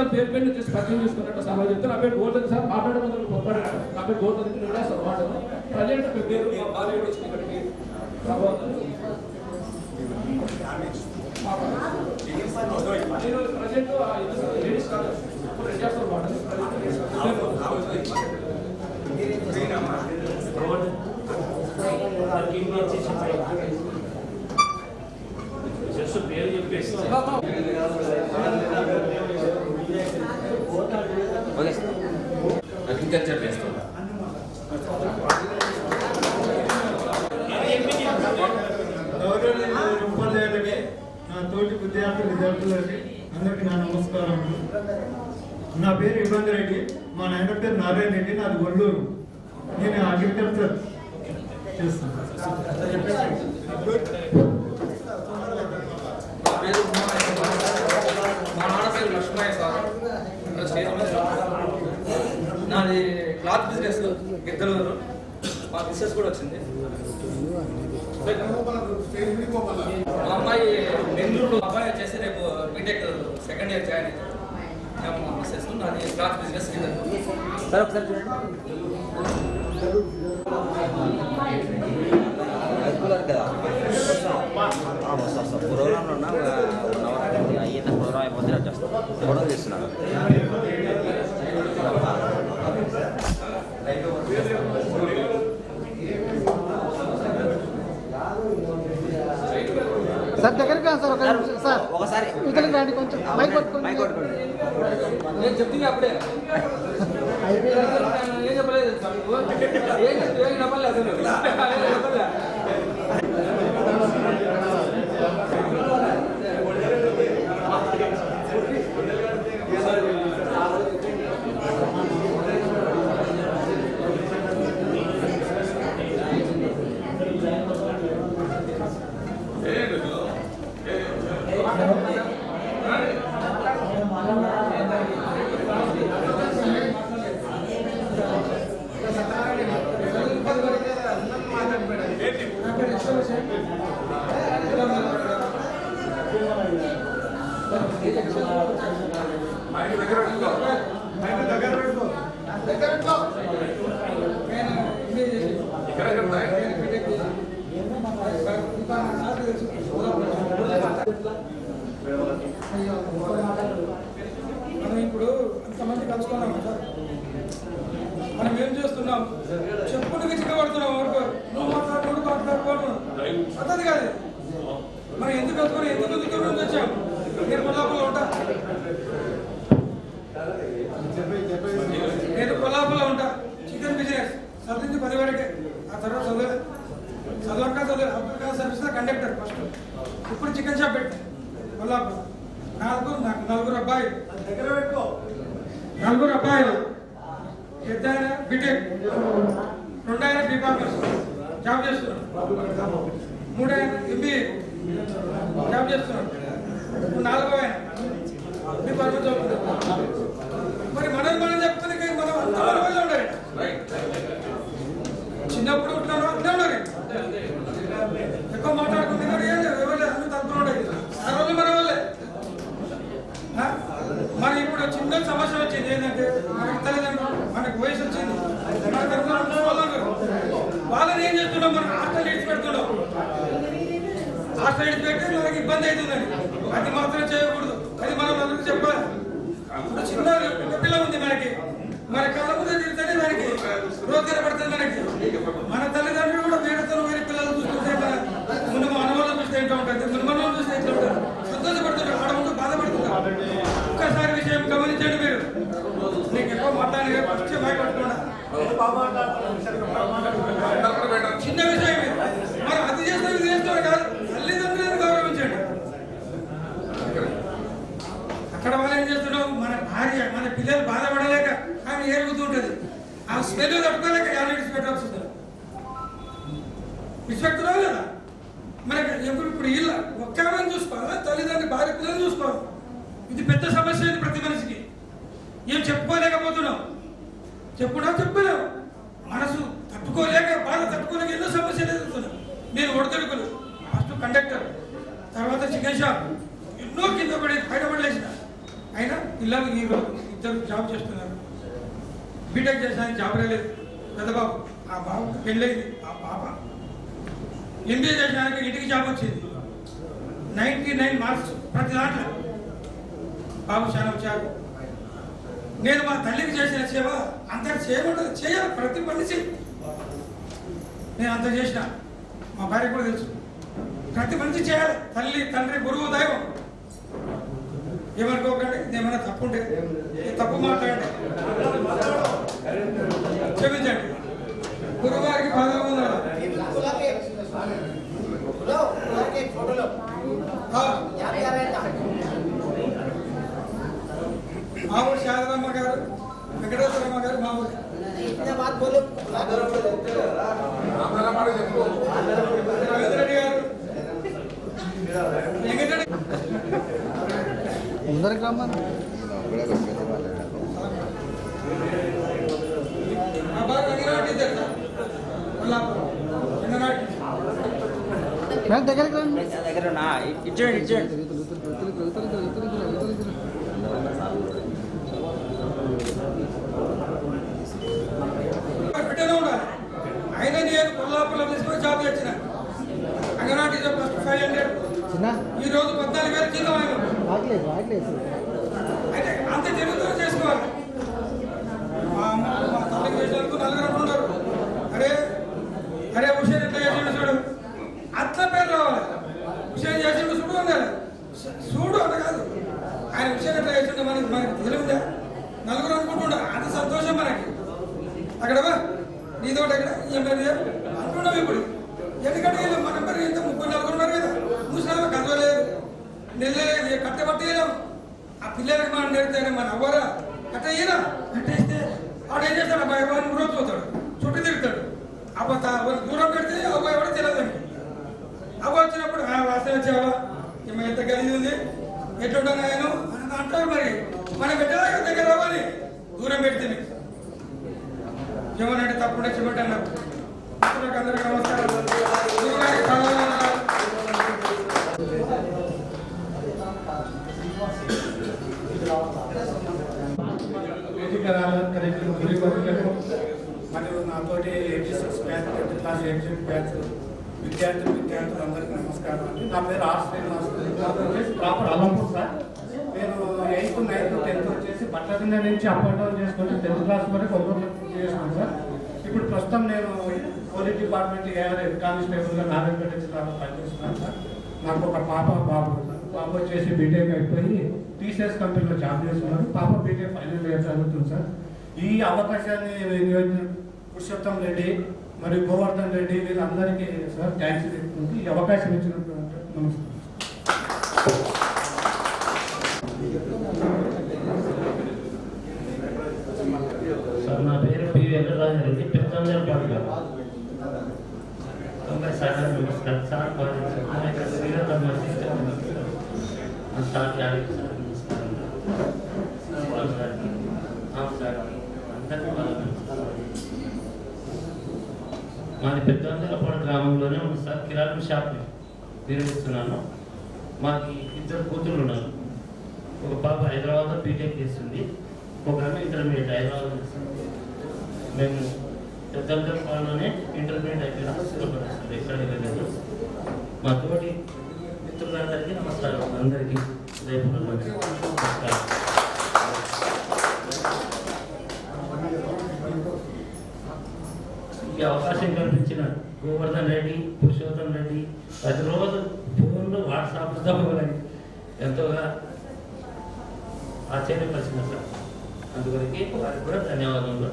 [SPEAKER 13] అందరు పేరు పేరు చేసి పరిచయం చేసుకున్నట్టు సలహా చెప్తే నా పేరు గోవర్ధన్ సార్ మాట్లాడే ముందు పొరపాటు నా పేరు గోవర్ధన్ కూడా సార్ మాట్లాడను ప్రజెంట్ మీ పేరు మా బాలయ్య వచ్చిన ఇక్కడికి నేను ప్రజెంట్ లేడీస్ కాలేజ్ రెడీ చేస్తాను
[SPEAKER 11] జస్ట్ పేరు చెప్పేసి
[SPEAKER 9] అగ్రికల్చర్ చేస్తాం.
[SPEAKER 2] ఉపాధ్యాయులకి నా తోటి విద్యార్థులకి అందరికీ నా నమస్కారం. నా పేరు ఇబ్బంది రెడ్డి, మా నాయన పేరు నారాయణ రెడ్డి, నాది ఒల్లూరు. నేను అగ్రికల్చర్ చేస్తాను.
[SPEAKER 14] మా నాన్న పేరు లక్ష్మయ్య సార్. నాది క్లాత్ బిజినెస్ గిద్దలూరు. మా బిజినెస్ కూడా వచ్చింది. మా అమ్మాయి బెంగళూరులో అబ్బాయి వచ్చేసి రేపు బీటెక్ సెకండ్ ఇయర్ జాయిన్ అయ్యాము. మా బిజినెస్ నాది క్లాత్ బిజినెస్ సార్. ఒకసారి
[SPEAKER 15] ప్రోగ్రాంలో ఉన్నా 1 అవర్ అయ్యేంత ప్రోగ్రామ్ అయిపోతే వచ్చేస్తాం. ఫోటో తీస్తున్నాను.
[SPEAKER 6] సార్ దగ్గరికి రా సార్, ఒక నిమిషం సార్.
[SPEAKER 15] ఒకసారి
[SPEAKER 6] ఇక్కడికి రండి, కొంచెం మైక్ పట్టుకోండి.
[SPEAKER 14] నేను చెప్తుంది అప్పుడే ఏం చెప్పలేదు ఏం చెప్పలేదు అసలు చెప్పలే.
[SPEAKER 2] మనం ఇప్పుడు అంతమంది కలుసుకున్నాం సార్. మనం ఏం చేస్తున్నాం? చెప్పులకి చిక్కబడుతున్నాం. వరకు నువ్వు మాట్లాడుకోను అతది కాదు. మనం ఎందుకు కలుసుకొని ఎందుకు దూరం నుంచి వచ్చాం? నేను కొల్లాపులో ఉంటా. నేను కొల్లాపులో ఉంటా. చికెన్ బిజినెస్ చదివింది 10 వరకే. ఆ తర్వాత చదవక Abdul Khan service conductor first. ఇప్పుడు చికెన్ షాప్ పెట్టాను కొల్లాపులో. నాకు 4 అబ్బాయిలు. పెద్ద ఆయన బీటెక్, 2 ఆయన బీకామర్స్ జాబ్ చేస్తున్నాడు, 3 ఆయన ఎంబీఏ జాబ్ చేస్తున్నాడు, 4వ ఆయన డిపార్ట్మెంట్ చదువుతున్నాడు. మరి మనం చెప్తుంది కానీ మనం అంత మన వల్ల ఉండాలి. చిన్నప్పుడు ఉంటున్నాను అట్లా ఉండాలి. ఎక్కువ మాట్లాడుకుంటే కానీ అన్ని తక్కువ ఉండాలి. ఆ రోజు మన వల్లే. మరి ఇప్పుడు చిన్న సమస్య వచ్చింది ఏంటంటే మనకి తల్లిదండ్రులు, మనకు వయసు వచ్చింది, వాళ్ళని ఏం చేస్తున్నాం? మనం హాస్టల్ ఇడిచి పెడుతున్నాం. హాస్టల్ ఇడిచి పెట్టి మనకి ఇబ్బంది అవుతుందని అది మాత్రం చేయకూడదు. అది మనం అందరికీ చెప్పాలి. ఇప్పుడు చిన్న పిల్ల ఉంది మనకి, మన కళ్ళ ముందే తిరిగితేనే దానికి రోజు పడుతుంది. మన తల్లిదండ్రులు కూడా వేరేతను వేరే పిల్లలు చూస్తుంటే ముందు మనవాళ్ళని చూస్తే ఏంటో ఉంటుంది, ముందు మనవాళ్ళని చూస్తే ఏంటో ఉంటుంది. సంతోషపడుతుంటారు, ఆడ ముందు బాధపడుతుంటారు. ఒక్కసారి విషయం గమనించండి. మీరు నీకు ఎక్కువ మాట్లాడి వచ్చి భయపడుతున్నా చిన్న విషయం ఇది. మనం అది చేస్తాం ఇది చేస్తాం కాదు. తల్లిదండ్రులను గౌరవించండి. అక్కడ వాళ్ళు ఏం చేస్తున్నాం? మన భార్య మన పిల్లలు బాధపడలేక ఆమె ఏరుగుతూ ఉంటుంది. ఆ స్మెల్ తట్టుకోలేక యానిటీస్ పెట్టాల్సి వస్తుంది. విశ్వక్తురావు లేదా మనకి ఇప్పుడు ఇల్లు ఒక్క ఆమెను చూసుకోవాలా, తల్లిదండ్రులు భార్య పిల్లలు చూసుకోవాలి. ఇది పెద్ద సమస్య. ఇది ప్రతి మనిషికి. ఏం చెప్పుకోలేకపోతున్నాం. చెప్పలేము. మనసు తట్టుకోలేక బాధ తట్టుకోలేక ఎన్నో సమస్యలు ఎదుర్కొన్నాం. నేను ఒడతడుకులు ఫస్ట్ కండక్టర్, తర్వాత చికెన్ షాప్, ఎన్నో కింద పడి బయటపడలేసిన
[SPEAKER 16] అయినా పిల్లలు ఈరోజు ఇద్దరు జాబ్ చేస్తున్నారు. బీటెక్ చేసానికి జాబ్ రాలేదు పెద్ద బాబు, ఆ బాబు పెళ్ళైంది, ఆ పాప ఎంబీఏ చేసానికి ఇంటికి జాబ్ వచ్చింది. 99 మార్క్స్ ప్రతి దాంట్లో బాబు చాలా వచ్చారు. నేను మా తల్లికి చేసిన సేవ అంత చేయకూడదు, చేయాలి ప్రతి మనిషి. నేను అంత చేసిన, మా భార్య కూడా తెలుసు. ప్రతి మనిషి చేయాలి, తల్లి తండ్రి గురువు దైవం. ఏమనుకోకండి, ఏమైనా తప్పు ఉంటే తప్పు మాట్లాడండి, క్షమించండి. గురువు గారికి పదవి ఉండాలి. మా ఊరు శారదమ్మ గారు, వెంకటేశ్వరమ్మ గారు మా ఊరు. రవీంద్రెడ్డి గారు, వెంకటరెడ్డి
[SPEAKER 6] ముందరికి రమ్మని
[SPEAKER 16] మా బాగా వెంకటరెడ్డి తెలుసా,
[SPEAKER 6] దగ్గరికి రండి.
[SPEAKER 15] ఇచ్చేయండి.
[SPEAKER 16] బిడ్డలో ఉండాలి. అయినా నేను కొల్లాపురం తీసుకొని జాబ్ చేసిన అంగన్వాడీ ఫస్ట్ 500, ఈ రోజు 14,000 జీతం ఆయన. అయితే అంత తెలుగుతో చేసుకోవాలి. మా తల్లికి చేసినందుకు నలుగురు ఉన్నారు. అరే హుషేన్ ఎట్లా చేసిండు చూడు, అట్లా పేరు రావాలి. హుషేన్ చేసిండు చూడు అన్నారు, చూడు అట్లా కాదు. ఆయన హుషేన్ ఎట్లా చేసిండు మనకి తెలియదా, నలుగురు అనుకుంటుండ, అంత సంతోషం మనకి. అక్కడ నీతోటి ఎక్కడ ఏం పేరు అనుకున్నాం ఇప్పుడు. ఎందుకంటే మన పేరు ఎంత 3-4 ఉన్నారు కదా, చూసినా కదవలేదు, నెల్లలేదు, కట్టబట్టేయలేము. ఆ పిల్లలకి మనం నేర్పితే మన అవ్వరా కట్ట ఇయ్యరా, కట్టేస్తే వాడు ఏం చేస్తాడు, అబ్బాయి అబ్బాయి రోజు పోతాడు, చుట్టూ తిరుగుతాడు. అబ్బాయి దూరం పెడితే అబ్బాయి కూడా తెలియదండి. అబ్బాయి వచ్చినప్పుడు వాసన వచ్చావా, ఏమో ఎంత గలీజ్ ఉంది, ఎట్లుంటాను ఆయన అని అంటారు. మరి మన బిడ్డల దగ్గర రావాలి, దూరం పెడితే ఏమనంటే తప్పకుండా చెప్పండి అన్నారు. అందరికీ నమస్కారం.
[SPEAKER 12] మరియు నాతోటి 86 batch, 10th class exit batch విద్యార్థులు అందరికీ నమస్కారం అండి. నా పేరు ఆర్ శ్రీనివాస్, వచ్చేసి ప్రాపర్ అలంపూర్ సార్. నేను 8th, 9th, 10th వచ్చేసి పట్ల నుంచి అప్ అండ్ డౌన్ చేసుకొని 10th క్లాస్ వరకు ఒక్కొక్కరు చేసుకున్నాను సార్. ఇప్పుడు ప్రస్తుతం నేను పోలీస్ డిపార్ట్మెంట్ ఏఆర్ కానిస్టేబుల్గా నారాయణపేట జిల్లాలో పనిచేస్తున్నాను సార్. నాకు ఒక బాబు వచ్చేసి బీటెక్ అయిపోయి టీసీఎస్ కంపెనీలో జాబ్ చేస్తున్నారు. పాప బీటెక్ ఫైనల్ ఇయర్ చదువుతుంది సార్. ఈ అవకాశాన్ని పురుషోత్తం రెడ్డి మరియు గోవర్ధన్ రెడ్డి వీళ్ళందరికీ సార్ థ్యాంక్స్ చెప్తుంది. ఈ అవకాశం ఇచ్చినట్టు నమస్కారం.
[SPEAKER 10] సార్ నా పేరు పి వెంకటరాజరెడ్డి, పెద్దందరపాటి గారు. సార్ నమస్కారం సార్. శ్రీరథం సార్ గారికి సార్ నమస్కారం. మాది పెద్దందరపాడు గ్రామంలోనే ఉంది సార్. కిరాణా షాప్ నిర్వహిస్తున్నాను. మాకు 2 కూతుళ్ళు ఉన్నారు. ఒక పాప హైదరాబాద్లో బీటెక్ చేస్తుంది, ఒక ఆమె ఇంటర్మీడియట్ హైదరాబాద్ చేస్తుంది. మేము పెద్దందరపాడులోనే ఇంటర్మీడియట్ అయిపోయిన ఎక్కడ వెళ్ళలేదు. మా తోటి మిత్రులందరికీ నమస్కారం. అందరికీ రేపు నమస్కారం. ఈ అవకాశం కల్పించిన గోవర్ధన్ రెడ్డి, పురుషోత్తం రెడ్డి ప్రతిరోజు ఫోన్లో వాట్సాప్తో ఎంతోగా ఆశ్చర్యపరిచిన సార్. అందువరకు వారికి కూడా ధన్యవాదాలు.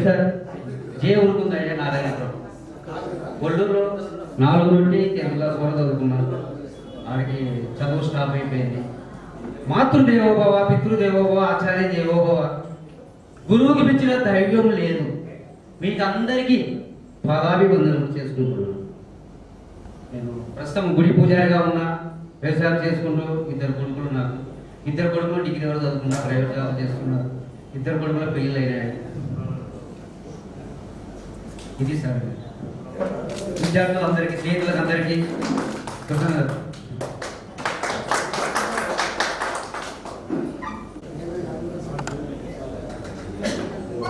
[SPEAKER 17] సార్ జే ఊరుకుందయ్యా నారాయణపురం, ఒళ్ళూరులో 4 నుండి 10th క్లాస్ వరకు చదువుకున్నాను. వారికి చదువు స్టాప్ అయిపోయింది. మాతృదేవోభవ, పితృదేవోభవ, ఆచార్య దేవోభవ, గురువుకి పెంచిన ధైర్యం లేదు. మీకు అందరికీ పాదాభివందనం చేసుకుంటున్నాను. నేను ప్రస్తుతం గుడి పూజారిగా ఉన్నా, వ్యవసాయం చేసుకుంటూ 2 కొడుకులు నాకు. 2 కొడుకులు డిగ్రీ వరకు చదువుకున్నా, ప్రైవేట్ జాబ్ చేస్తున్నారు. 2 కొడుకుల పెళ్ళిళ్ళు అయినాయి. ఇది సార్ విద్యార్థులందరికీ, స్నేహితులకు అందరికీ కృతజ్ఞతలు.
[SPEAKER 18] పూర్వ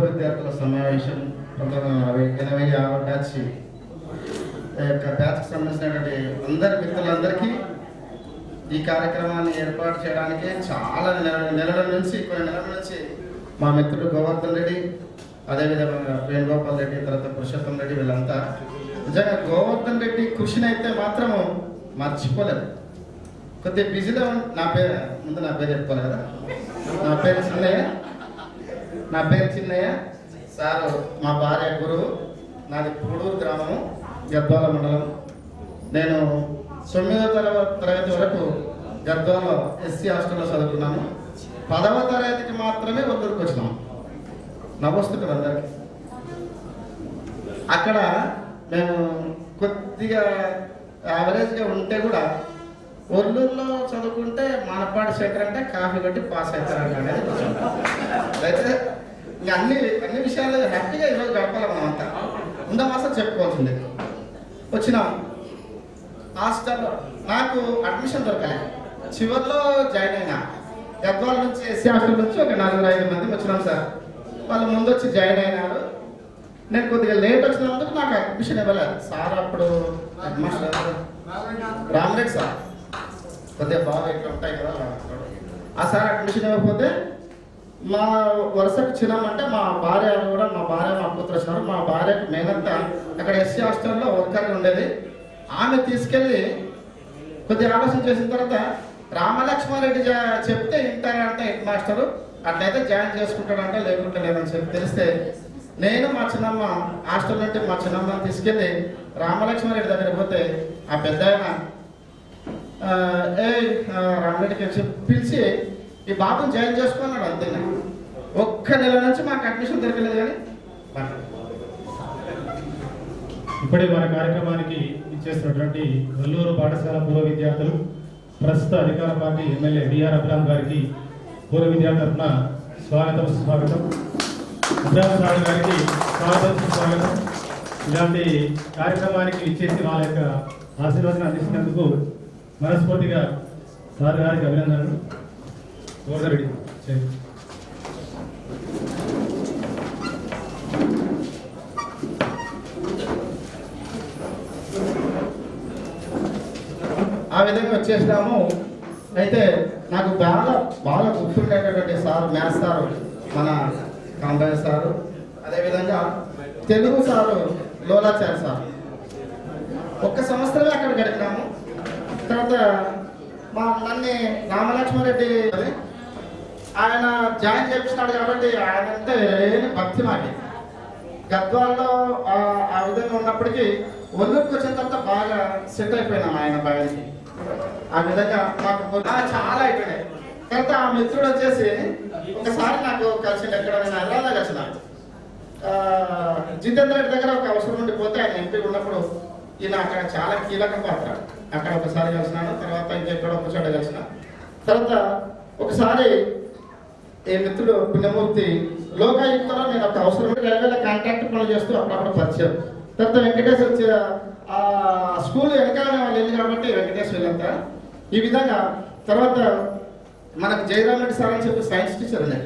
[SPEAKER 18] విద్యార్థుల సమావేశం 1980 బ్యాచ్ యొక్క బ్యాచ్కి సంబంధించినటువంటి అందరి మిత్రులందరికీ ఈ కార్యక్రమాన్ని ఏర్పాటు చేయడానికి చాలా నెలల నుంచి కొన్ని నెలల నుంచి మా మిత్రుడు గోవర్ధన్ రెడ్డి, అదేవిధంగా వేణుగోపాల్ రెడ్డి, తర్వాత పురుషోత్తం రెడ్డి, వీళ్ళంతా నిజంగా గోవర్ధన్ రెడ్డి కృషిని అయితే మాత్రము మర్చిపోలేదు. కొద్దిగా బిజీలో నా పేరు చెప్పుకోలేదు కదా, నా పేరు చిన్నయ్య సారు, మా భార్య గురువు, నాది పూడూరు గ్రామము, గద్వాల మండలం. నేను 9వ తరగతి వరకు గద్వాల ఎస్సీ హాస్టల్లో చదువుకున్నాను. 10వ తరగతికి మాత్రమే ఒల్లూరుకు వచ్చినాము. నవ్వొస్తుంది అందరికి. అక్కడ మేము కొద్దిగా యావరేజ్గా ఉంటే కూడా ఒల్లూరులో చదువుకుంటే మానపాటి శేఖర్ అంటే కాఫీ కొట్టి పాస్ అవుతారు అనేది అయితే ఇంకా అన్ని విషయాలు హ్యాపీగా ఈరోజు గడపాలి. మనం అంతా ఉందమాసం చెప్పుకోవాల్సింది. వచ్చినాం హాస్టల్లో, నాకు అడ్మిషన్ దొరకలేదు. చివరిలో జాయిన్ అయినా. గద్వాల నుంచి ఎస్సీ హాస్టల్ నుంచి ఒక 4-5 మంది వచ్చినాం సార్. వాళ్ళు ముందు వచ్చి జాయిన్ అయినారు. నేను కొద్దిగా లేట్ వచ్చినందుకు నాకు అడ్మిషన్ ఇవ్వలేదు సార్. అప్పుడు అడ్మిషన్ రామరెడ్డి సార్ కొద్దిగా బాగా ఇట్లా ఉంటాయి కదా, ఆ సార్ అడ్మిషన్ ఇవ్వకపోతే మా వరుసకు చిన్నమంటే మా భార్య కూడా, మా కూతురు వచ్చినారు. మా భార్యకు మేనంతా అక్కడ ఎస్సీ హాస్టల్లో వర్కర్గా ఉండేది. ఆమె తీసుకెళ్ళి కొద్దిగా ఆలోచన చేసిన తర్వాత రామలక్ష్మారెడ్డి చెప్తే వింటారంటే హెడ్ మాస్టరు, అట్లయితే జాయిన్ చేసుకుంటాడంటే లేకుంటే లేదని చెప్పి తెలిస్తే నేను మా చిన్నమ్మ హాస్టల్ నుండి మా చిన్నమ్మని తీసుకెళ్ళి రామలక్ష్మారెడ్డి దగ్గర పోతే ఆ పెద్ద ఆయన రామరెడ్డికి పిలిచి ఈ బాబుని జాయిన్ చేసుకున్నాడు. అంతే. ఒక్క నెల నుంచి మాకు అడ్మిషన్ దొరకలేదు. కానీ
[SPEAKER 7] ఇప్పుడే మన కార్యక్రమానికి ఇచ్చేస్తున్నటువంటి ఒల్లూరు పాఠశాల పూర్వ విద్యార్థులు, ప్రస్తుత అధికార పార్టీ ఎమ్మెల్యే బిఆర్ అబ్రామ్ గారికి పూర్వ విద్యార్థి తరఫున స్వాగతం, సుస్వాగతం. అబ్రామ్ సార్ గారికి స్వాగతం, సుస్వాగతం. ఇలాంటి కార్యక్రమానికి ఇచ్చేసి వాళ్ళ యొక్క ఆశీర్వాదం అందించినందుకు మనస్ఫూర్తిగా సార్ గారికి అభినందనలు. రెడ్డి
[SPEAKER 18] ఆ విధంగా వచ్చేసినాము. అయితే నాకు బాగా గుర్తుండేటటువంటి సారు మ్యాథ్స్ సారు మన కాంబయ్య సారు, అదేవిధంగా తెలుగు సారు లోలాచారి సార్. 1 సంవత్సరమే అక్కడ గడిపినాము. తర్వాత నన్ను రామలక్ష్మారెడ్డి ఆయన జాయిన్ చేపిస్తున్నాడు కాబట్టి ఆయన అంటే భక్తి మాకి. గద్వాల్లో ఆ విధంగా ఉన్నప్పటికీ ఒల్లూరుకి వచ్చిన తర్వాత బాగా సెట్ అయిపోయినాం ఆయన భయానికి. ఆ విధంగా మాకు చాలా అయిపోయినాయి. తర్వాత ఆ మిత్రుడు వచ్చేసి ఒకసారి నాకు కలిసి ఎక్కడ నేను హైదరాబాద్ కలిసిన జితేంద్ర రెడ్డి దగ్గర ఒక అవసరం ఉండి పోతే ఆయన ఎంపీ ఉన్నప్పుడు ఈయన అక్కడ చాలా కీలక పాత్ర. అక్కడ ఒకసారి కలిసినాను. తర్వాత ఇంకెక్కడ ఒకసారి కలిసిన తర్వాత ఒకసారి ఈ మిత్రుడు పుణ్యమూర్తి లోకాయుక్తలో నేను ఒక అవసరం రైల్వేలో కాంట్రాక్ట్ పనులు చేస్తూ అప్పుడప్పుడు పరిచయం. తర్వాత వెంకటేష్ వచ్చి స్కూల్ వెనకాలనే వాళ్ళు వెళ్ళి కాబట్టి వెంకటేష్ వీళ్ళంతా ఈ విధంగా. తర్వాత మనకు జయరామ్ రెడ్డి సార్ అని చెప్పి సైన్స్ టీచర్ ఉన్నాయి.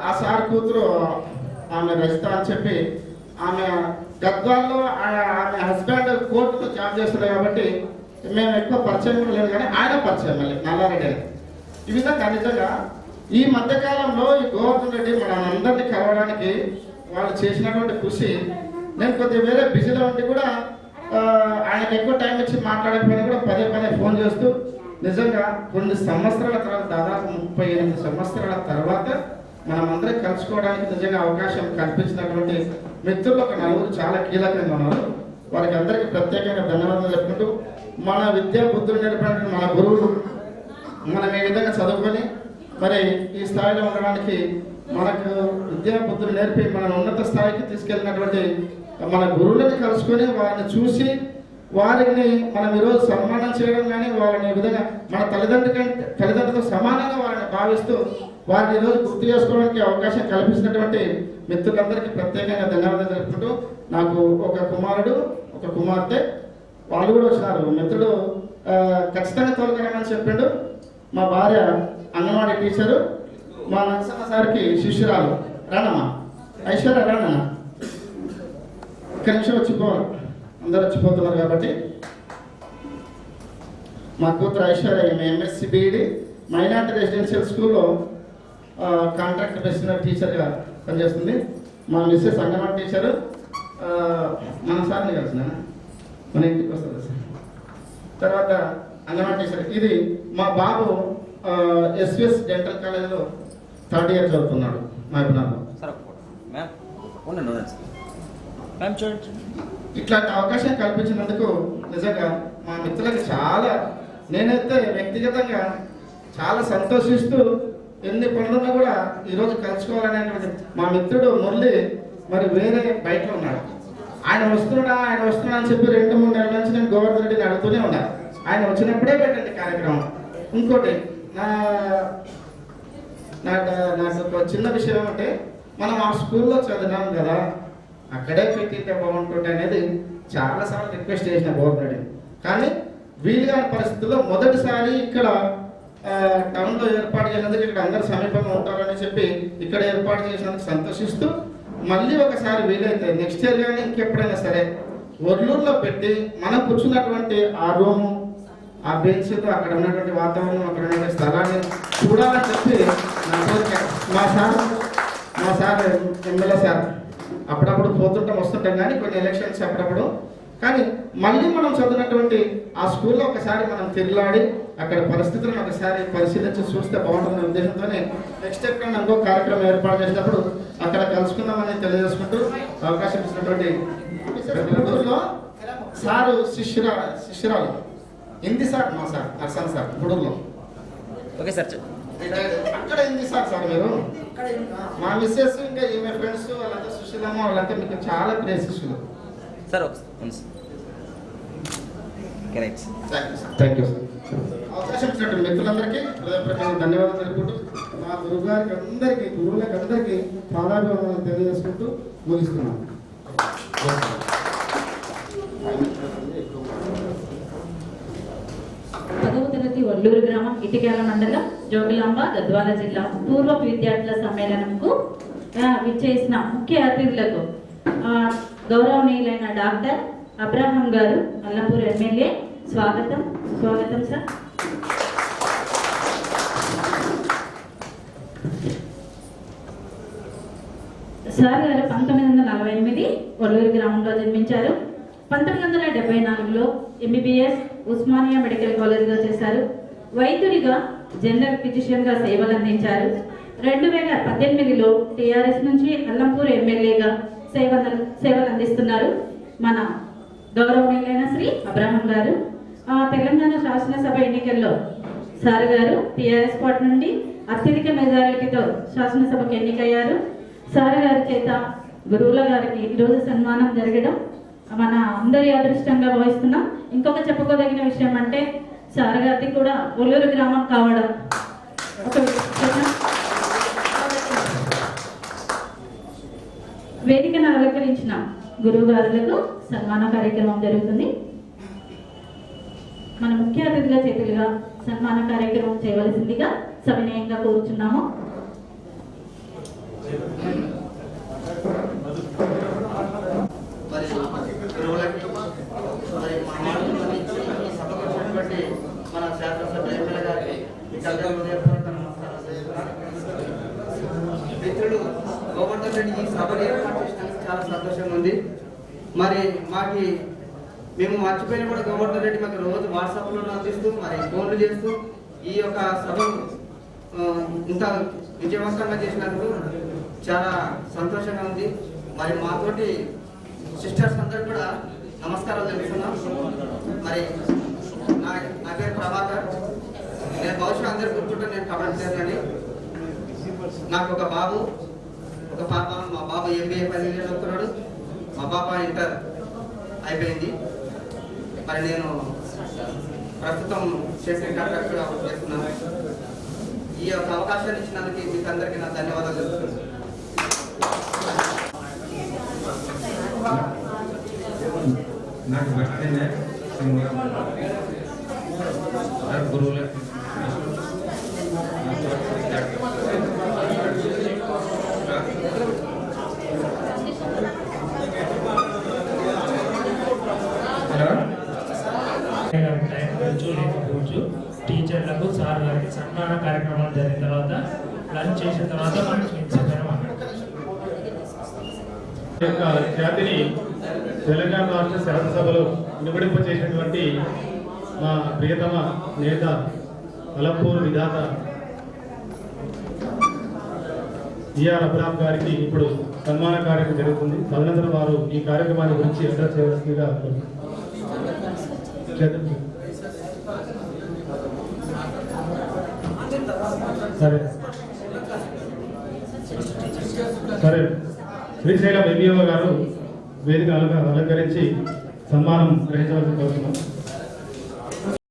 [SPEAKER 18] ఆ సార్ కూతురు ఆమె రజిత అని చెప్పి, ఆమె గద్వాల్లో ఆమె హస్బెండ్ కోర్టులో జాబ్ చేస్తున్నారు కాబట్టి మేము ఎక్కువ పరిచయం కూడా లేదు. కానీ ఆయన పరిచయం మళ్ళీ నల్లారెడ్డి అని. ఈ విధంగా నిజంగా ఈ మధ్యకాలంలో ఈ గోవర్ధన్ రెడ్డి మనందరినీ కలవడానికి వాళ్ళు చేసినటువంటి కృషి, నేను కొద్దిగా వేరే బిజీలో ఉండి కూడా ఆయనకు ఎక్కువ టైం ఇచ్చి మాట్లాడకపోయినా కూడా పదే ఫోన్ చేస్తూ నిజంగా కొన్ని సంవత్సరాల తర్వాత, దాదాపు 38 సంవత్సరాల తర్వాత మనమందరం కలుసుకోవడానికి నిజంగా అవకాశం కల్పించినటువంటి మిత్రులు ఒక 4 చాలా కీలకంగా ఉన్నారు. వారికి అందరికీ ప్రత్యేకంగా ధన్యవాదాలు చెప్పుకుంటూ, మన విద్యా బుద్ధులు నేర్పినటువంటి మన గురువులు మనం ఈ విధంగా చదువుకొని మరి ఈ స్థాయిలో ఉండడానికి మనకు విద్యా బుద్ధులు నేర్పి మన ఉన్నత స్థాయికి తీసుకెళ్ళినటువంటి మన గురువులను కలుసుకొని వారిని చూసి వారిని మనం ఈరోజు సన్మానం చేయడం కానీ వారిని ఈ విధంగా మన తల్లిదండ్రులతో సమానంగా వారిని భావిస్తూ వారిని ఈరోజు గుర్తు చేసుకోవడానికి అవకాశం కల్పించినటువంటి మిత్రులందరికీ ప్రత్యేకంగా ధన్యవాదాలు తెలుపుకుంటూ, నాకు ఒక కుమారుడు ఒక కుమార్తె, వాళ్ళు కూడా వచ్చినారు. మిత్రుడు ఖచ్చితంగా తోలుకరమని చెప్పిండు. మా భార్య అంగన్వాడీ టీచరు, మా నరసింహ సార్కి శిష్యురాలు. రానమ్మా ఐశ్వర్య, రానన్నా ఒక్క నిమిషం వచ్చిపోవాలి, అందరూ వచ్చిపోతున్నారు కాబట్టి. మా కూతురు Aishwarya MSc BEd minority residential స్కూల్లో కాంట్రాక్ట్ బేస్డ్ టీచర్గా పనిచేస్తుంది. మా మిస్సెస్ అంగన్వాడీ టీచరు. మన సార్ని కలిసిన మన ఇంటికి వస్తుంది సార్. తర్వాత అంగన్వాడీ టీచర్. ఇది మా బాబు ఎస్విఎస్ డెంటల్ కాలేజీలో 3rd ఇయర్ చదువుతున్నాడు మహబూబ్నగర్లో. ఇట్లాంటి అవకాశం కల్పించినందుకు నిజంగా మా మిత్రులకు చాలా, నేనైతే వ్యక్తిగతంగా చాలా సంతోషిస్తూ, ఎన్ని పనులున్నా కూడా ఈరోజు కలుసుకోవాలనేటువంటి మా మిత్రుడు మురళి మరి వేరే బయట ఉన్నాడు. ఆయన వస్తున్నాడా అని చెప్పి 2-3 నెలల నుంచి నేను గోవర్ధన్ రెడ్డిని అడుగుతూనే ఉన్నాను. ఆయన వచ్చినప్పుడే పెట్టండి కార్యక్రమం. ఇంకోటి నాకు ఒక చిన్న విషయం ఏమంటే, మనం ఆ స్కూల్లో చదివాం కదా, అక్కడే పెట్టితే బాగుంటుంటే అనేది చాలాసార్లు రిక్వెస్ట్ చేసిన గోవర్ధన్ రెడ్డి. కానీ వీలుగాని పరిస్థితుల్లో మొదటిసారి ఇక్కడ టౌన్లో ఏర్పాటు చేసినందుకు, ఇక్కడ అందరు సమీపంగా ఉంటారని చెప్పి ఇక్కడ ఏర్పాటు చేసినందుకు సంతోషిస్తూ, మళ్ళీ ఒకసారి వీలైతే నెక్స్ట్ ఇయర్ కానీ ఇంకెప్పుడైనా సరే ఒర్లూరులో పెట్టి మనం కూర్చున్నటువంటి ఆ రూము, ఆ బెంచ్లు, అక్కడ ఉన్నటువంటి వాతావరణం, అక్కడ ఉన్నటువంటి స్థలాన్ని చూడాలని చెప్పి నా కోరిక. మా సార్ ఎమ్మెల్యే సార్ అప్పుడప్పుడు పోతుంటాం వస్తుంటాం, కానీ కొన్ని ఎలక్షన్స్ అప్పుడప్పుడు. కానీ మళ్ళీ మనం చదివినటువంటి ఆ స్కూల్లో ఒకసారి మనం తిరిలాడి అక్కడ పరిస్థితులను ఒకసారి పరిశీలించి చూస్తే బాగుంటుందనే ఉద్దేశంతోనే నెక్స్ట్ ఎప్పుడైనా ఇంకో కార్యక్రమం ఏర్పాటు చేసినప్పుడు అక్కడ కలుసుకుందామని తెలియజేసుకుంటూ అవకాశం ఇచ్చినటువంటి గుడూరులో సారు శిష్యురాలు హిందీ సార్, మా sir Narsan sir గుడూరులో.
[SPEAKER 15] Okay sir,
[SPEAKER 18] అక్కడ హిందీ సార్ మీరు మా మిస్సెస్ ఇంకా ఈమె ఫ్రెండ్స్ వాళ్ళంతా సుశీలమ్మ, వాళ్ళంతా మీకు చాలా ప్రియ శిష్యులు
[SPEAKER 15] సార్.
[SPEAKER 18] Thank you sir. అవకాశం ఇచ్చినట్టు మిత్రులందరికీ ధన్యవాదాలు తెలుపుకుంటూ, మా గురువులకు అందరికీ పాదాభివందనాలు తెలియజేసుకుంటూ ముగిస్తున్నాం.
[SPEAKER 4] 10వ తరగతి వల్లూరు గ్రామం ఇటికేల మండలం జోగులాంబ గద్వాల జిల్లా పూర్వ విద్యార్థుల సమ్మేళనంకు విచ్చేసిన ముఖ్య అతిథులకు గౌరవనీయులైన డాక్టర్ అబ్రహం గారు, అల్లంపూర్ ఎమ్మెల్యే, స్వాగతం సార్. సార్ గారు 1948 వల్లూరు గ్రామంలో జన్మించారు. 1974లో ఎంబీబీఎస్ ఉస్మానియా మెడికల్ కాలేజ్లో చేశారు. వైద్యుడిగా జనరల్ ఫిజిషియన్గా సేవలు అందించారు. 2018లో టీఆర్ఎస్ నుంచి అల్లంపూర్ ఎమ్మెల్యేగా సేవలు అందిస్తున్నారు మన గౌరవనీయులైన శ్రీ అబ్రహం గారు. తెలంగాణ శాసనసభ ఎన్నికల్లో సార్ గారు టీఆర్ఎస్ పార్టీ నుండి అత్యధిక మెజారిటీతో శాసనసభకు ఎన్నికయ్యారు. సార్ గారి చేత గురువుల గారికి ఈరోజు సన్మానం జరగడం మన అందరి అదృష్టంగా భావిస్తున్నాం. ఇంకొక చెప్పుకోదగిన విషయం అంటే సార్ గారిది కూడా ఒల్లూరు గ్రామం కావడం ఒక వేదికను అలంకరించిన గురువు గారులకు సన్మాన కార్యక్రమం జరుగుతుంది. మన ముఖ్య అతిథుల చేతులుగా సన్మాన కార్యక్రమం చేయవలసిందిగా సవినయంగా కోరుచున్నాము.
[SPEAKER 17] మన శాసనసభ ఎమ్మెల్యే గారికి మిత్రులు గోవర్ధన్ రెడ్డి ఈ సభను ఏర్పాటు చేసినందుకు చాలా సంతోషంగా ఉంది. మరి మేము మర్చిపోయిన కూడా గోవర్ధన్ రెడ్డి మాకు రోజు వాట్సాప్లో అందిస్తూ మరి ఫోన్లు చేస్తూ ఈ యొక్క సభను ఇంత విజయవంతంగా చేసినందుకు చాలా సంతోషంగా ఉంది. మరి మాతోటి సిస్టర్స్ అందరూ కూడా నమస్కారాలు తెలుపుతున్నాం. మరి నా పేరు ప్రభాకర్. నేను బహుశా అందరు గుర్తుంటే నేను కమెంట్ చేయాలని. నాకు ఒక బాబు, ఒక పాప. మా బాబు MBA ఫైనల్ ఇయర్ చదువుతున్నాడు, మా పాప ఇంటర్ అయిపోయింది. మరి నేను ప్రస్తుతం స్టేషన్ కాంట్రాక్టర్గా చేస్తున్నాను. ఈ యొక్క అవకాశాన్ని ఇచ్చినందుకు మీకు అందరికీ నా ధన్యవాదాలు తెలుపుతున్నాను.
[SPEAKER 19] నాకు బర్త్డే
[SPEAKER 17] గురువులు
[SPEAKER 10] టైం గురించి లేకపోవచ్చు టీచర్లకు సార్ గారికి సన్మాన కార్యక్రమాలు జరిగిన తర్వాత లంచ్ చేసిన తర్వాత మనం
[SPEAKER 7] యొక్క ఖ్యాతిని తెలంగాణ రాష్ట్ర శాసనసభలో వినబడింప చేసినటువంటి మా ప్రియతమ నేత అలంపూర్ విధాత ఈఆర్ అబ్రామ్ గారికి ఇప్పుడు సన్మాన కార్యక్రమం జరుగుతుంది. తదనంతరం వారు ఈ కార్యక్రమాన్ని గురించి అడ్రస్ చేయవలసిందిగా సరే సరే శ్రీశైలం ఎంఈఓ గారు వేదిక అలంకరించి సన్మానం గ్రహించవలసి కోరుతున్నాం.